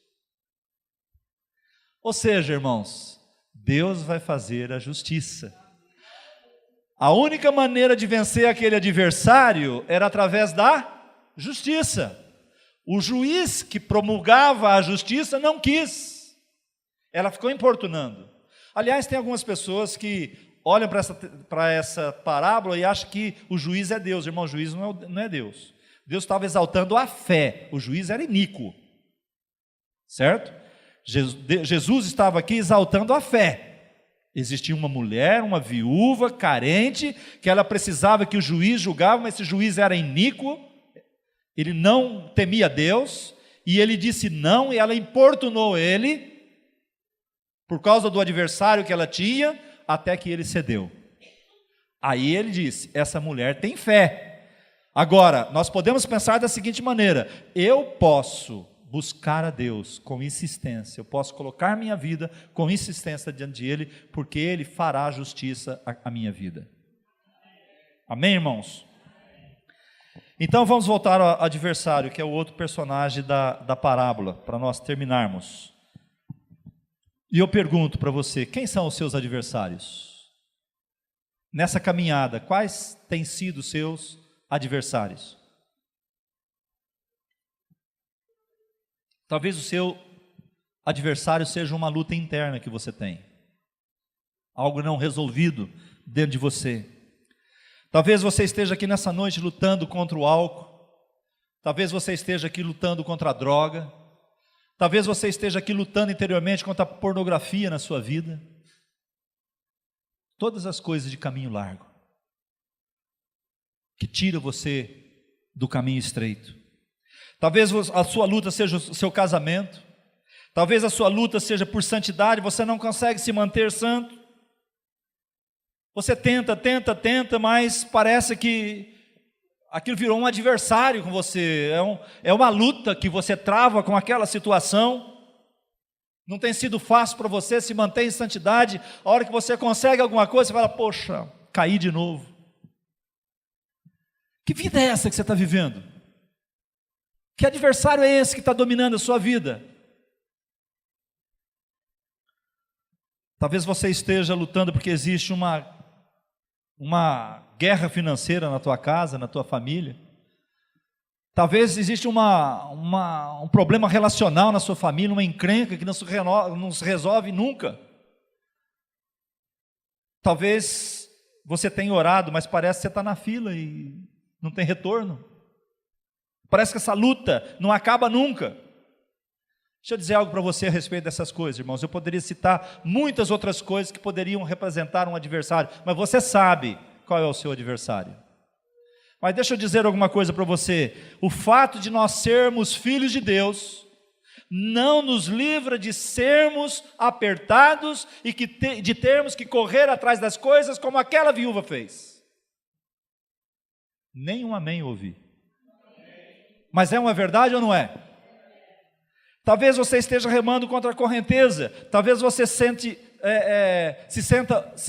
Ou seja, irmãos, Deus vai fazer a justiça. A única maneira de vencer aquele adversário era através da justiça. O juiz que promulgava a justiça não quis. Ela ficou importunando. Aliás, tem algumas pessoas que olham para essa parábola e acham que o juiz é Deus. Irmão, o juiz não é Deus. Deus estava exaltando a fé, o juiz era iníquo, certo? Jesus estava aqui exaltando a fé. Existia uma mulher, uma viúva, carente, que ela precisava que o juiz julgava, mas esse juiz era iníquo, ele não temia Deus, e ele disse não, e ela importunou ele, por causa do adversário que ela tinha, até que ele cedeu. Aí ele disse, essa mulher tem fé. Agora, nós podemos pensar da seguinte maneira, eu posso buscar a Deus com insistência, eu posso colocar minha vida com insistência diante de Ele, porque Ele fará justiça à minha vida. Amém, irmãos? Então vamos voltar ao adversário, que é o outro personagem da parábola, para nós terminarmos. E eu pergunto para você, quem são os seus adversários? Nessa caminhada, quais têm sido os seus adversários? Talvez o seu adversário seja uma luta interna que você tem, algo não resolvido dentro de você. Talvez você esteja aqui nessa noite lutando contra o álcool, talvez você esteja aqui lutando contra a droga, talvez você esteja aqui lutando interiormente contra a pornografia na sua vida. Todas as coisas de caminho largo, que tiram você do caminho estreito. Talvez a sua luta seja o seu casamento, talvez a sua luta seja por santidade, você não consegue se manter santo, você tenta, mas parece que aquilo virou um adversário com você, é uma luta que você trava com aquela situação, não tem sido fácil para você se manter em santidade, a hora que você consegue alguma coisa, você fala, poxa, caí de novo. Que vida é essa que você está vivendo? Que adversário é esse que está dominando a sua vida? Talvez você esteja lutando porque existe uma guerra financeira na tua casa, na tua família. Talvez existe um problema relacional na sua família, uma encrenca que não se resolve nunca. Talvez você tenha orado, mas parece que você está na fila e não tem retorno. Parece que essa luta não acaba nunca. Deixa eu dizer algo para você a respeito dessas coisas, irmãos. Eu poderia citar muitas outras coisas que poderiam representar um adversário, mas você sabe qual é o seu adversário. Mas deixa eu dizer alguma coisa para você. O fato de nós sermos filhos de Deus não nos livra de sermos apertados e de termos que correr atrás das coisas como aquela viúva fez. Nem um amém ouvi. Mas é uma verdade ou não é? Talvez você esteja remando contra a correnteza, talvez você se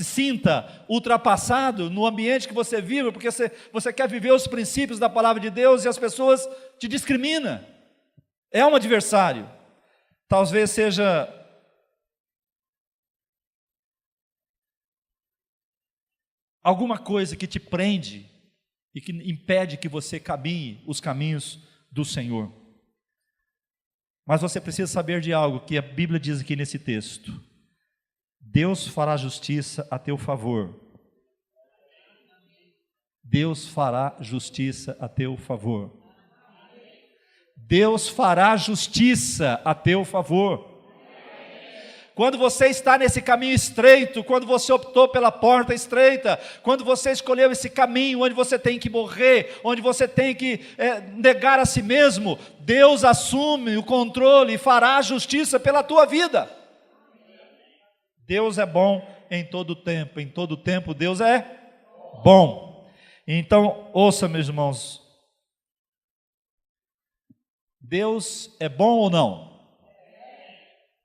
sinta ultrapassado no ambiente que você vive, porque você quer viver os princípios da palavra de Deus e as pessoas te discriminam. É um adversário. Talvez seja alguma coisa que te prende e que impede que você caminhe os caminhos do Senhor. Mas você precisa saber de algo que a Bíblia diz aqui nesse texto. Deus fará justiça a teu favor. Deus fará justiça a teu favor. Deus fará justiça a teu favor. Quando você está nesse caminho estreito, quando você optou pela porta estreita, quando você escolheu esse caminho onde você tem que morrer, onde você tem que negar a si mesmo, Deus assume o controle e fará a justiça pela tua vida. Deus é bom em todo tempo Deus é bom. Então, ouça, meus irmãos, Deus é bom ou não?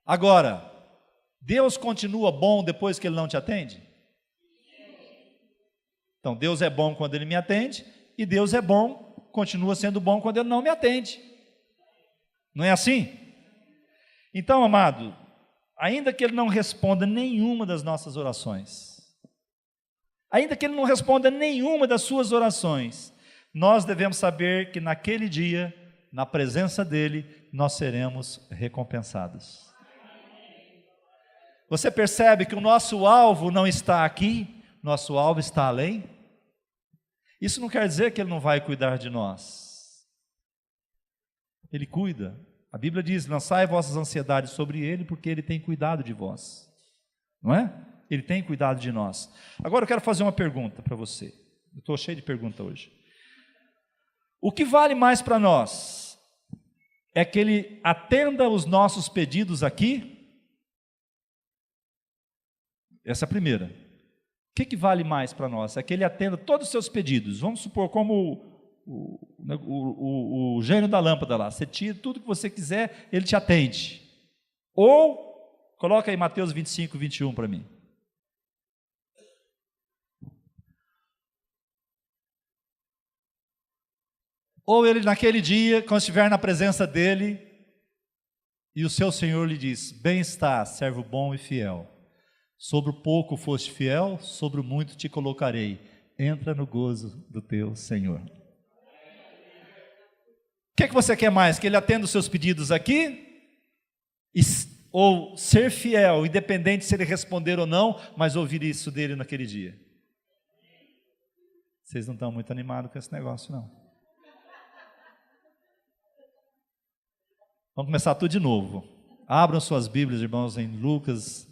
Agora, Deus continua bom depois que Ele não te atende? Então, Deus é bom quando Ele me atende, e Deus é bom, continua sendo bom quando Ele não me atende. Não é assim? Então, amado, ainda que Ele não responda nenhuma das nossas orações, ainda que Ele não responda nenhuma das suas orações, nós devemos saber que naquele dia, na presença dEle, nós seremos recompensados. Você percebe que o nosso alvo não está aqui, nosso alvo está além? Isso não quer dizer que Ele não vai cuidar de nós. Ele cuida. A Bíblia diz: lançai vossas ansiedades sobre Ele, porque Ele tem cuidado de vós. Não é? Ele tem cuidado de nós. Agora eu quero fazer uma pergunta para você. Eu estou cheio de pergunta hoje. O que vale mais para nós? É que Ele atenda os nossos pedidos aqui? Essa é a primeira. O que vale mais para nós? É que Ele atenda todos os seus pedidos. Vamos supor, como o gênio da lâmpada lá. Você tira tudo que você quiser, Ele te atende. Ou, coloca aí Mateus 25, 21 para mim. Ou ele naquele dia, quando estiver na presença dele, e o seu Senhor lhe diz: bem está, servo bom e fiel. Sobre o pouco foste fiel, sobre o muito te colocarei. Entra no gozo do teu Senhor. O que você quer mais? Que ele atenda os seus pedidos aqui? Ou ser fiel, independente se ele responder ou não, mas ouvir isso dele naquele dia? Vocês não estão muito animados com esse negócio, não. Vamos começar tudo de novo. Abram suas Bíblias, irmãos, em Lucas.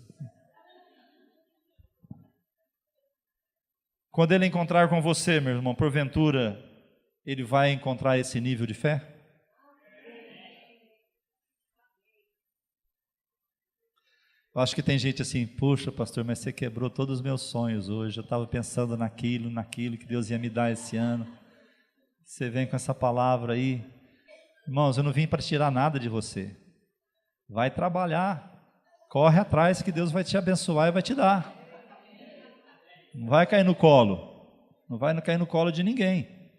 Quando ele encontrar com você, meu irmão, porventura, ele vai encontrar esse nível de fé? Eu acho que tem gente assim: puxa, pastor, mas você quebrou todos os meus sonhos hoje. Eu estava pensando naquilo que Deus ia me dar esse ano. Você vem com essa palavra aí. Irmãos, eu não vim para tirar nada de você. Vai trabalhar, corre atrás que Deus vai te abençoar e vai te dar. Não vai cair no colo. Não vai cair no colo de ninguém.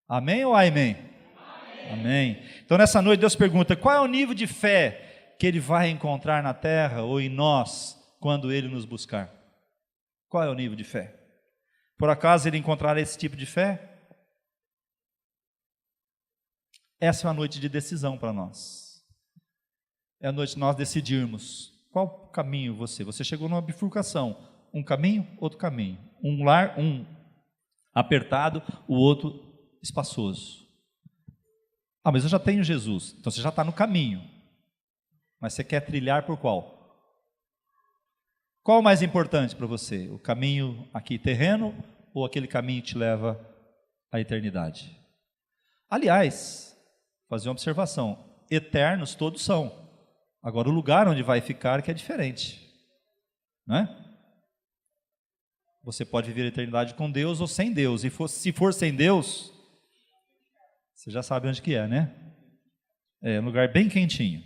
Amém ou amém? Amém. Então nessa noite Deus pergunta: qual é o nível de fé que Ele vai encontrar na terra ou em nós quando Ele nos buscar? Qual é o nível de fé? Por acaso Ele encontrará esse tipo de fé? Essa é uma noite de decisão para nós. É a noite de nós decidirmos qual caminho você chegou numa bifurcação, um caminho, outro caminho, um apertado, o outro espaçoso. Mas eu já tenho Jesus. Então você já está no caminho, mas você quer trilhar por qual? Qual é o mais importante para você? O caminho aqui terreno ou aquele caminho que te leva à eternidade? Aliás, fazer uma observação: eternos todos são. Agora o lugar onde vai ficar que é diferente, não é? Você pode viver a eternidade com Deus ou sem Deus. E se for sem Deus, você já sabe onde que é, né? É um lugar bem quentinho.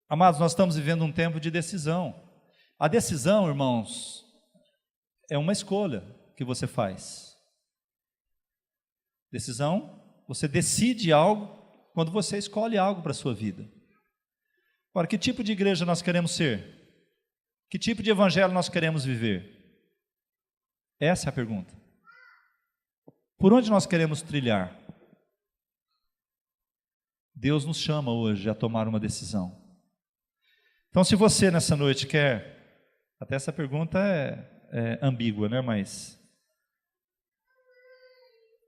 Amados, nós estamos vivendo um tempo de decisão. A decisão, irmãos, é uma escolha que você faz. Decisão, você decide algo quando você escolhe algo para a sua vida. Agora, que tipo de igreja nós queremos ser? Que tipo de evangelho nós queremos viver? Essa é a pergunta. Por onde nós queremos trilhar? Deus nos chama hoje a tomar uma decisão. Então, se você nessa noite quer, até essa pergunta é ambígua, né? Mas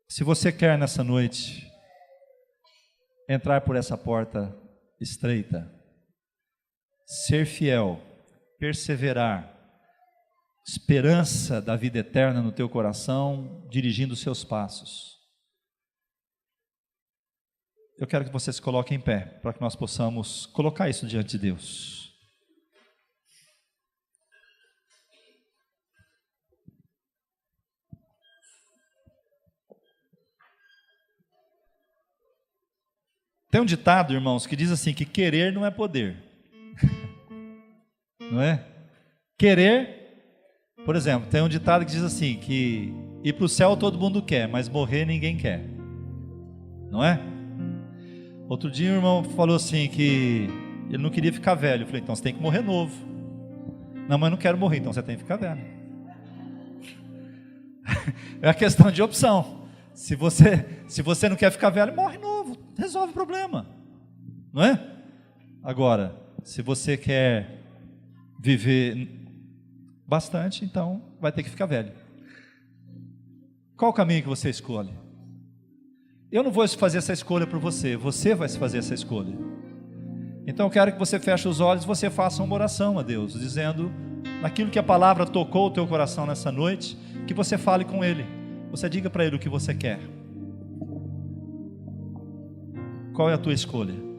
se você quer nessa noite entrar por essa porta estreita, ser fiel, perseverar, esperança da vida eterna no teu coração, dirigindo os seus passos, eu quero que você se coloque em pé, para que nós possamos colocar isso diante de Deus. Tem um ditado, irmãos, que diz assim, que querer não é poder. Não é? Querer, por exemplo, tem um ditado que diz assim, que ir para o céu todo mundo quer, mas morrer ninguém quer. Não é? Outro dia um irmão falou assim, que ele não queria ficar velho. Eu falei: então você tem que morrer novo. Não, mas eu não quero morrer, então você tem que ficar velho. É uma questão de opção. Se você não quer ficar velho, morre novo. Resolve o problema, não é? Agora, se você quer viver bastante, então vai ter que ficar velho. Qual o caminho que você escolhe? Eu não vou fazer essa escolha por você, você vai fazer essa escolha. Então eu quero que você feche os olhos e você faça uma oração a Deus, dizendo, naquilo que a palavra tocou o teu coração nessa noite, que você fale com Ele. Você diga para Ele o que você quer. Qual é a tua escolha?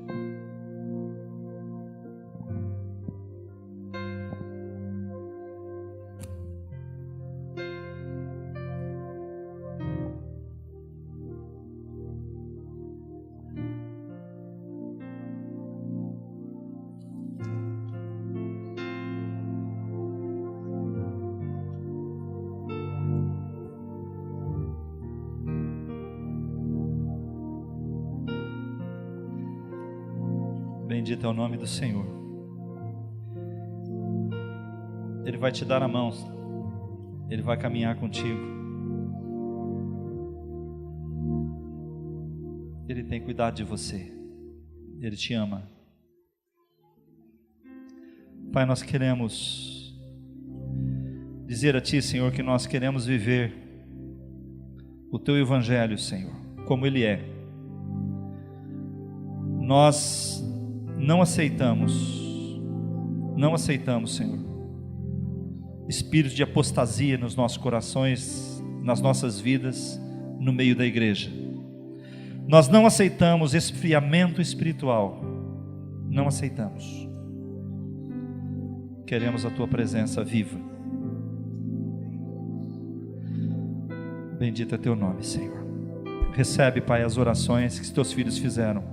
Bendito é o nome do Senhor. Ele vai te dar a mão, Ele vai caminhar contigo. Ele tem cuidado de você, Ele te ama. Pai, nós queremos dizer a Ti, Senhor, que nós queremos viver o Teu Evangelho, Senhor, como Ele é. Nós não aceitamos, Senhor, espírito de apostasia nos nossos corações, nas nossas vidas, no meio da igreja. Nós não aceitamos esfriamento espiritual, não aceitamos. Queremos a Tua presença viva. Bendito é Teu nome, Senhor. Recebe, Pai, as orações que Teus filhos fizeram,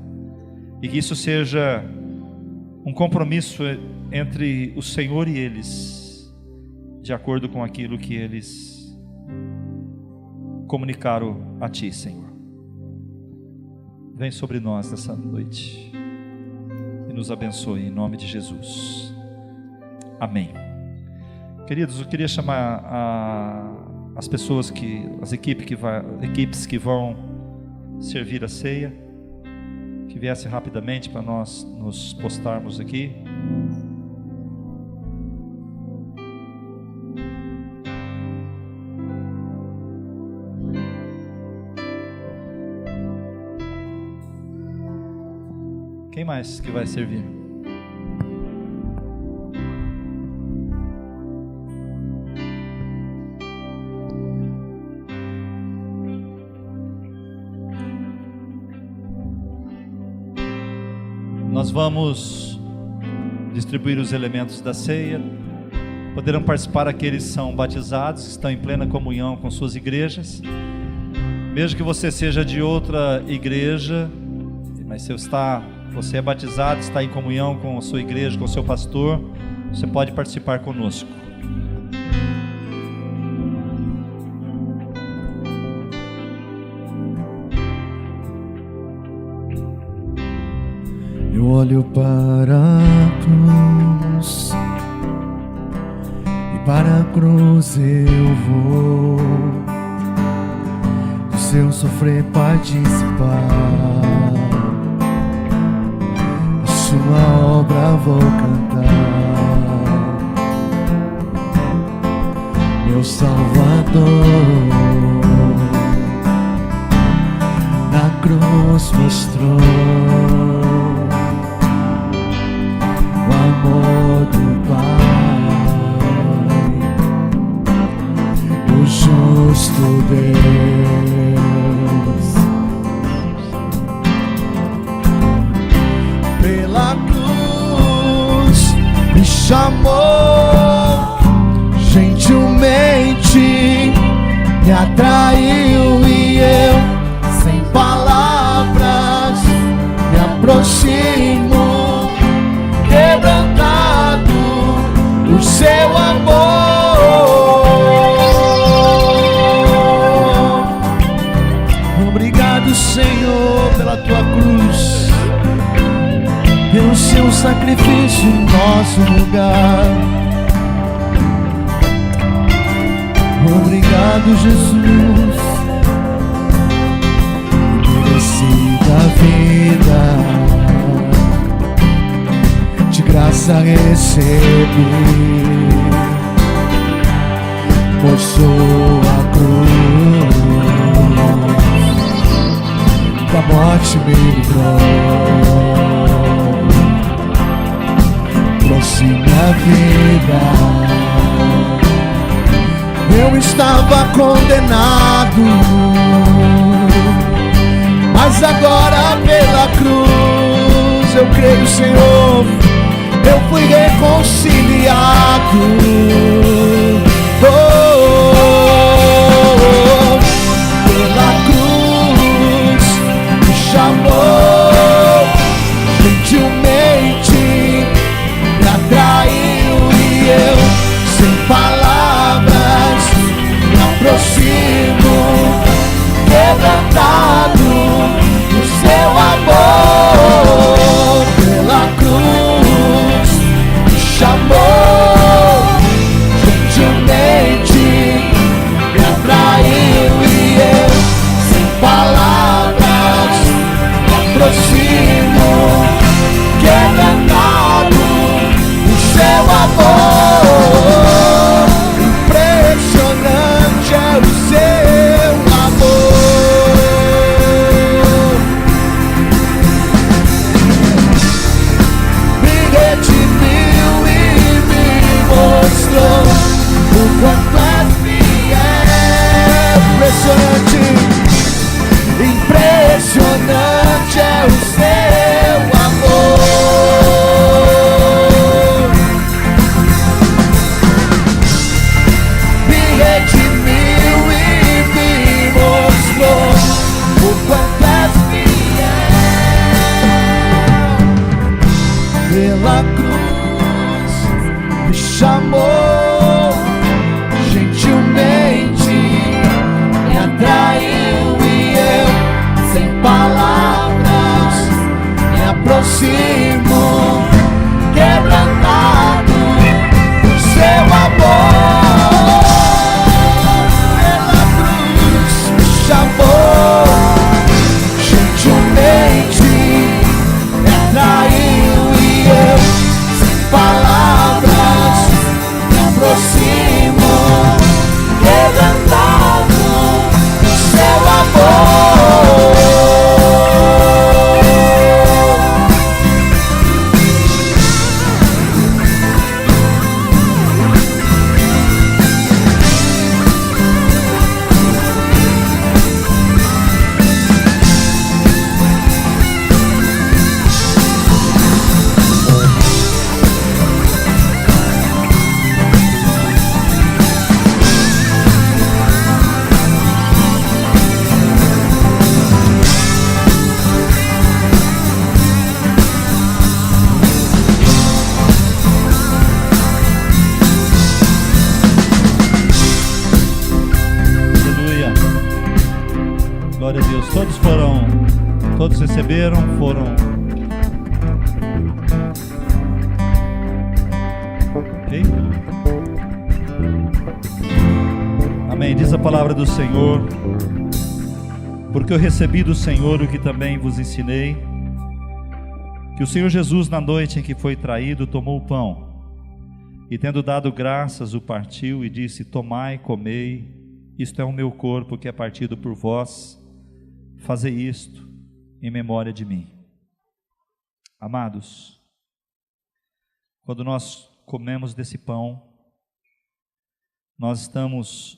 e que isso seja um compromisso entre o Senhor e eles, de acordo com aquilo que eles comunicaram a Ti, Senhor. Vem sobre nós nessa noite e nos abençoe em nome de Jesus. Amém. Queridos, eu queria chamar as pessoas as equipes que vão servir a ceia, que viesse rapidamente para nós nos postarmos aqui. Quem mais que vai servir? Nós vamos distribuir os elementos da ceia. Poderão participar aqueles que são batizados, que estão em plena comunhão com suas igrejas. Mesmo que você seja de outra igreja, mas você é batizado, está em comunhão com a sua igreja, com o seu pastor, você pode participar conosco. Eu olho para a cruz, e para a cruz eu vou do seu sofrer participar, a sua obra vou cantar. Meu Salvador na cruz mostrou o amor do Pai, o justo Deus. Pela cruz me chamou, gentilmente me atraiu, e eu, sem palavras, me aproximo, quebrantado do seu amor. Obrigado, Senhor, pela tua cruz, pelo seu sacrifício em nosso lugar. Obrigado, Jesus, merecida vida, de graça recebi, por sua cruz morte me livrou, trouxe minha vida. Eu estava condenado, mas agora pela cruz eu creio, Senhor, eu fui reconciliado. Pela cruz me chamou, gentilmente me atraiu e eu, sem palavras, me aproximo, quebrantado no seu amor. Pela cruz me chamou, gentilmente me atraiu e eu, sem palavras, me aproximo, quebrantado no seu amor. Impressionante é o seu amor, me redimiu e me mostrou o quanto é fiel. Impressionante, impressionante é o seu amor, me redimiu e me mostrou o quanto é fiel. Pela cruz me chamou, gentilmente me atraiu e eu, sem palavras, me aproximo, quebrantado do seu amor. Pela cruz me chamou, gentilmente me atraiu e eu, sem palavras, me aproximo, quebrantado do seu amor. Aleluia. Glória a Deus. Todos receberam, foram. Ok? Amém. Diz a palavra do Senhor: porque eu recebi do Senhor o que também vos ensinei, que o Senhor Jesus, na noite em que foi traído, tomou o pão e, tendo dado graças, o partiu e disse: tomai, comei, isto é o meu corpo que é partido por vós, fazei isto em memória de mim. Amados, quando nós comemos desse pão, nós estamos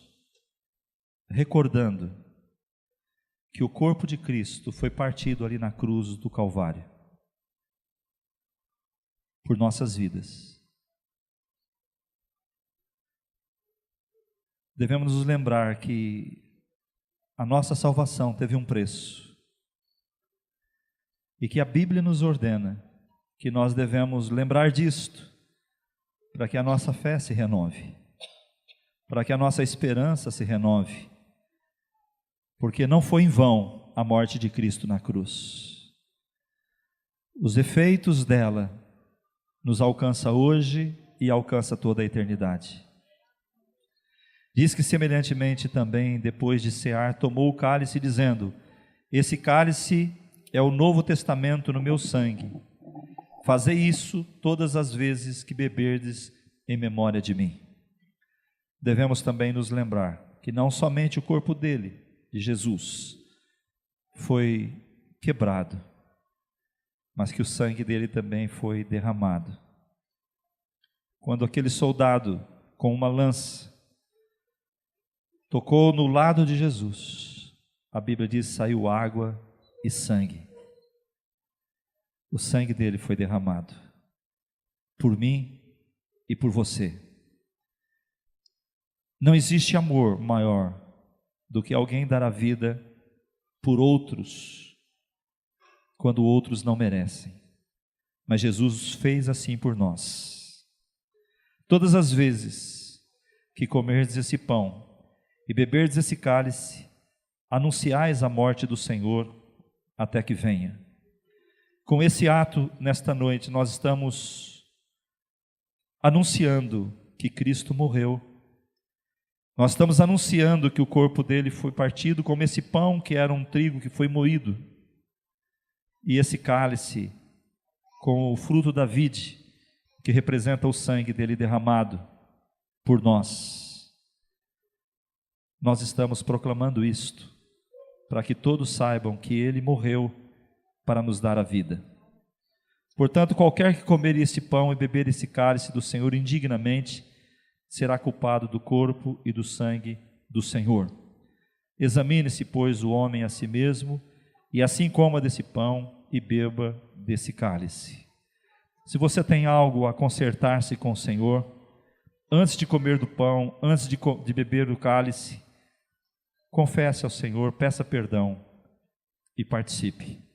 recordando que o corpo de Cristo foi partido ali na cruz do Calvário por nossas vidas. Devemos nos lembrar que a nossa salvação teve um preço e que a Bíblia nos ordena que nós devemos lembrar disto para que a nossa fé se renove, para que a nossa esperança se renove, porque não foi em vão a morte de Cristo na cruz. Os efeitos dela nos alcança hoje e alcança toda a eternidade. Diz que semelhantemente também, depois de cear, tomou o cálice, dizendo: esse cálice é o Novo Testamento no meu sangue. Fazei isso todas as vezes que beberdes em memória de mim. Devemos também nos lembrar que não somente o corpo dele, de Jesus, foi quebrado, mas que o sangue dele também foi derramado. Quando aquele soldado, com uma lança, tocou no lado de Jesus, a Bíblia diz: saiu água e sangue. O sangue dele foi derramado por mim e por você. Não existe amor maior do que alguém dar a vida por outros, quando outros não merecem. Mas Jesus fez assim por nós. Todas as vezes que comerdes esse pão e beberdes esse cálice, anunciais a morte do Senhor até que venha. Com esse ato, nesta noite, nós estamos anunciando que Cristo morreu. Nós estamos anunciando que o corpo dele foi partido, como esse pão que era um trigo que foi moído, e esse cálice com o fruto da vide, que representa o sangue dele derramado por nós. Nós estamos proclamando isto, para que todos saibam que ele morreu para nos dar a vida. Portanto, qualquer que comer esse pão e beber esse cálice do Senhor indignamente, será culpado do corpo e do sangue do Senhor. Examine-se, pois, o homem a si mesmo, e assim coma desse pão e beba desse cálice. Se você tem algo a consertar-se com o Senhor, antes de comer do pão, antes de beber do cálice, confesse ao Senhor, peça perdão e participe.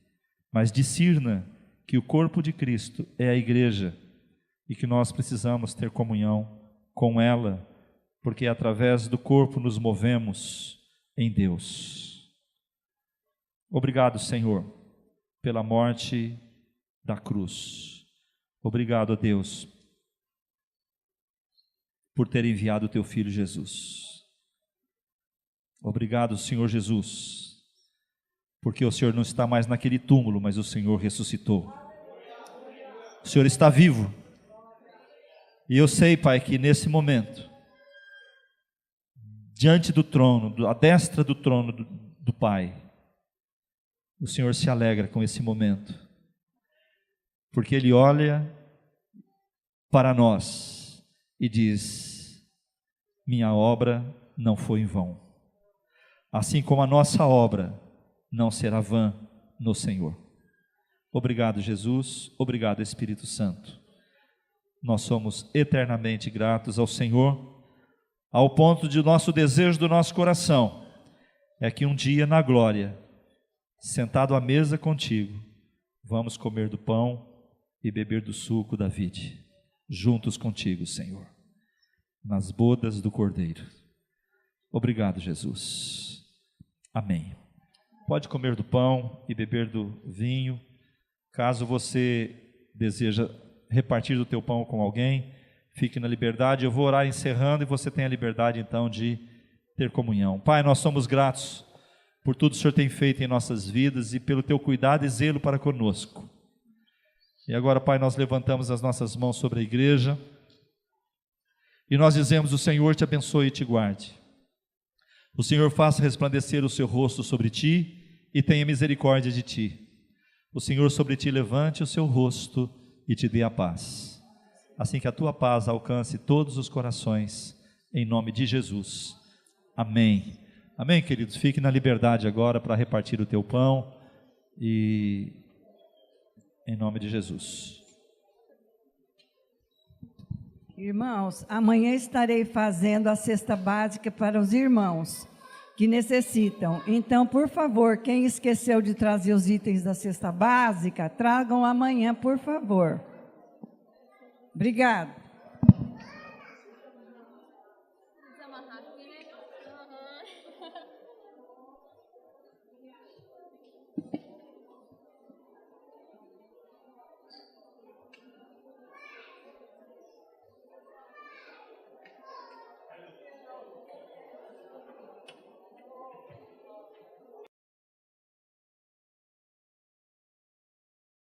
Mas discirna que o corpo de Cristo é a igreja e que nós precisamos ter comunhão com ela, porque através do corpo nos movemos em Deus. Obrigado, Senhor, pela morte da cruz. Obrigado a Deus por ter enviado o teu Filho Jesus. Obrigado, Senhor Jesus, porque o Senhor não está mais naquele túmulo, mas o Senhor ressuscitou. O Senhor está vivo. E eu sei, Pai, que nesse momento, diante do trono, à destra do trono do Pai, o Senhor se alegra com esse momento, porque Ele olha para nós e diz: minha obra não foi em vão, assim como a nossa obra não será vã no Senhor. Obrigado, Jesus, obrigado, Espírito Santo. Nós somos eternamente gratos ao Senhor, ao ponto de nosso desejo do nosso coração é que um dia na glória, sentado à mesa contigo, vamos comer do pão e beber do suco da vide, juntos contigo, Senhor, nas bodas do Cordeiro. Obrigado, Jesus. Amém. Pode comer do pão e beber do vinho. Caso você deseja repartir do teu pão com alguém, fique na liberdade. Eu vou orar encerrando e você tem a liberdade então de ter comunhão. Pai, nós somos gratos por tudo que o Senhor tem feito em nossas vidas e pelo teu cuidado e zelo para conosco. E agora, Pai, nós levantamos as nossas mãos sobre a igreja e nós dizemos: o Senhor te abençoe e te guarde. O Senhor faça resplandecer o seu rosto sobre ti e tenha misericórdia de ti. O Senhor sobre ti levante o seu rosto e te dê a paz. Assim que a tua paz alcance todos os corações, em nome de Jesus. Amém. Amém, queridos? Fique na liberdade agora para repartir o teu pão e em nome de Jesus. Irmãos, amanhã estarei fazendo a cesta básica para os irmãos que necessitam. Então, por favor, quem esqueceu de trazer os itens da cesta básica, tragam amanhã, por favor. Obrigado.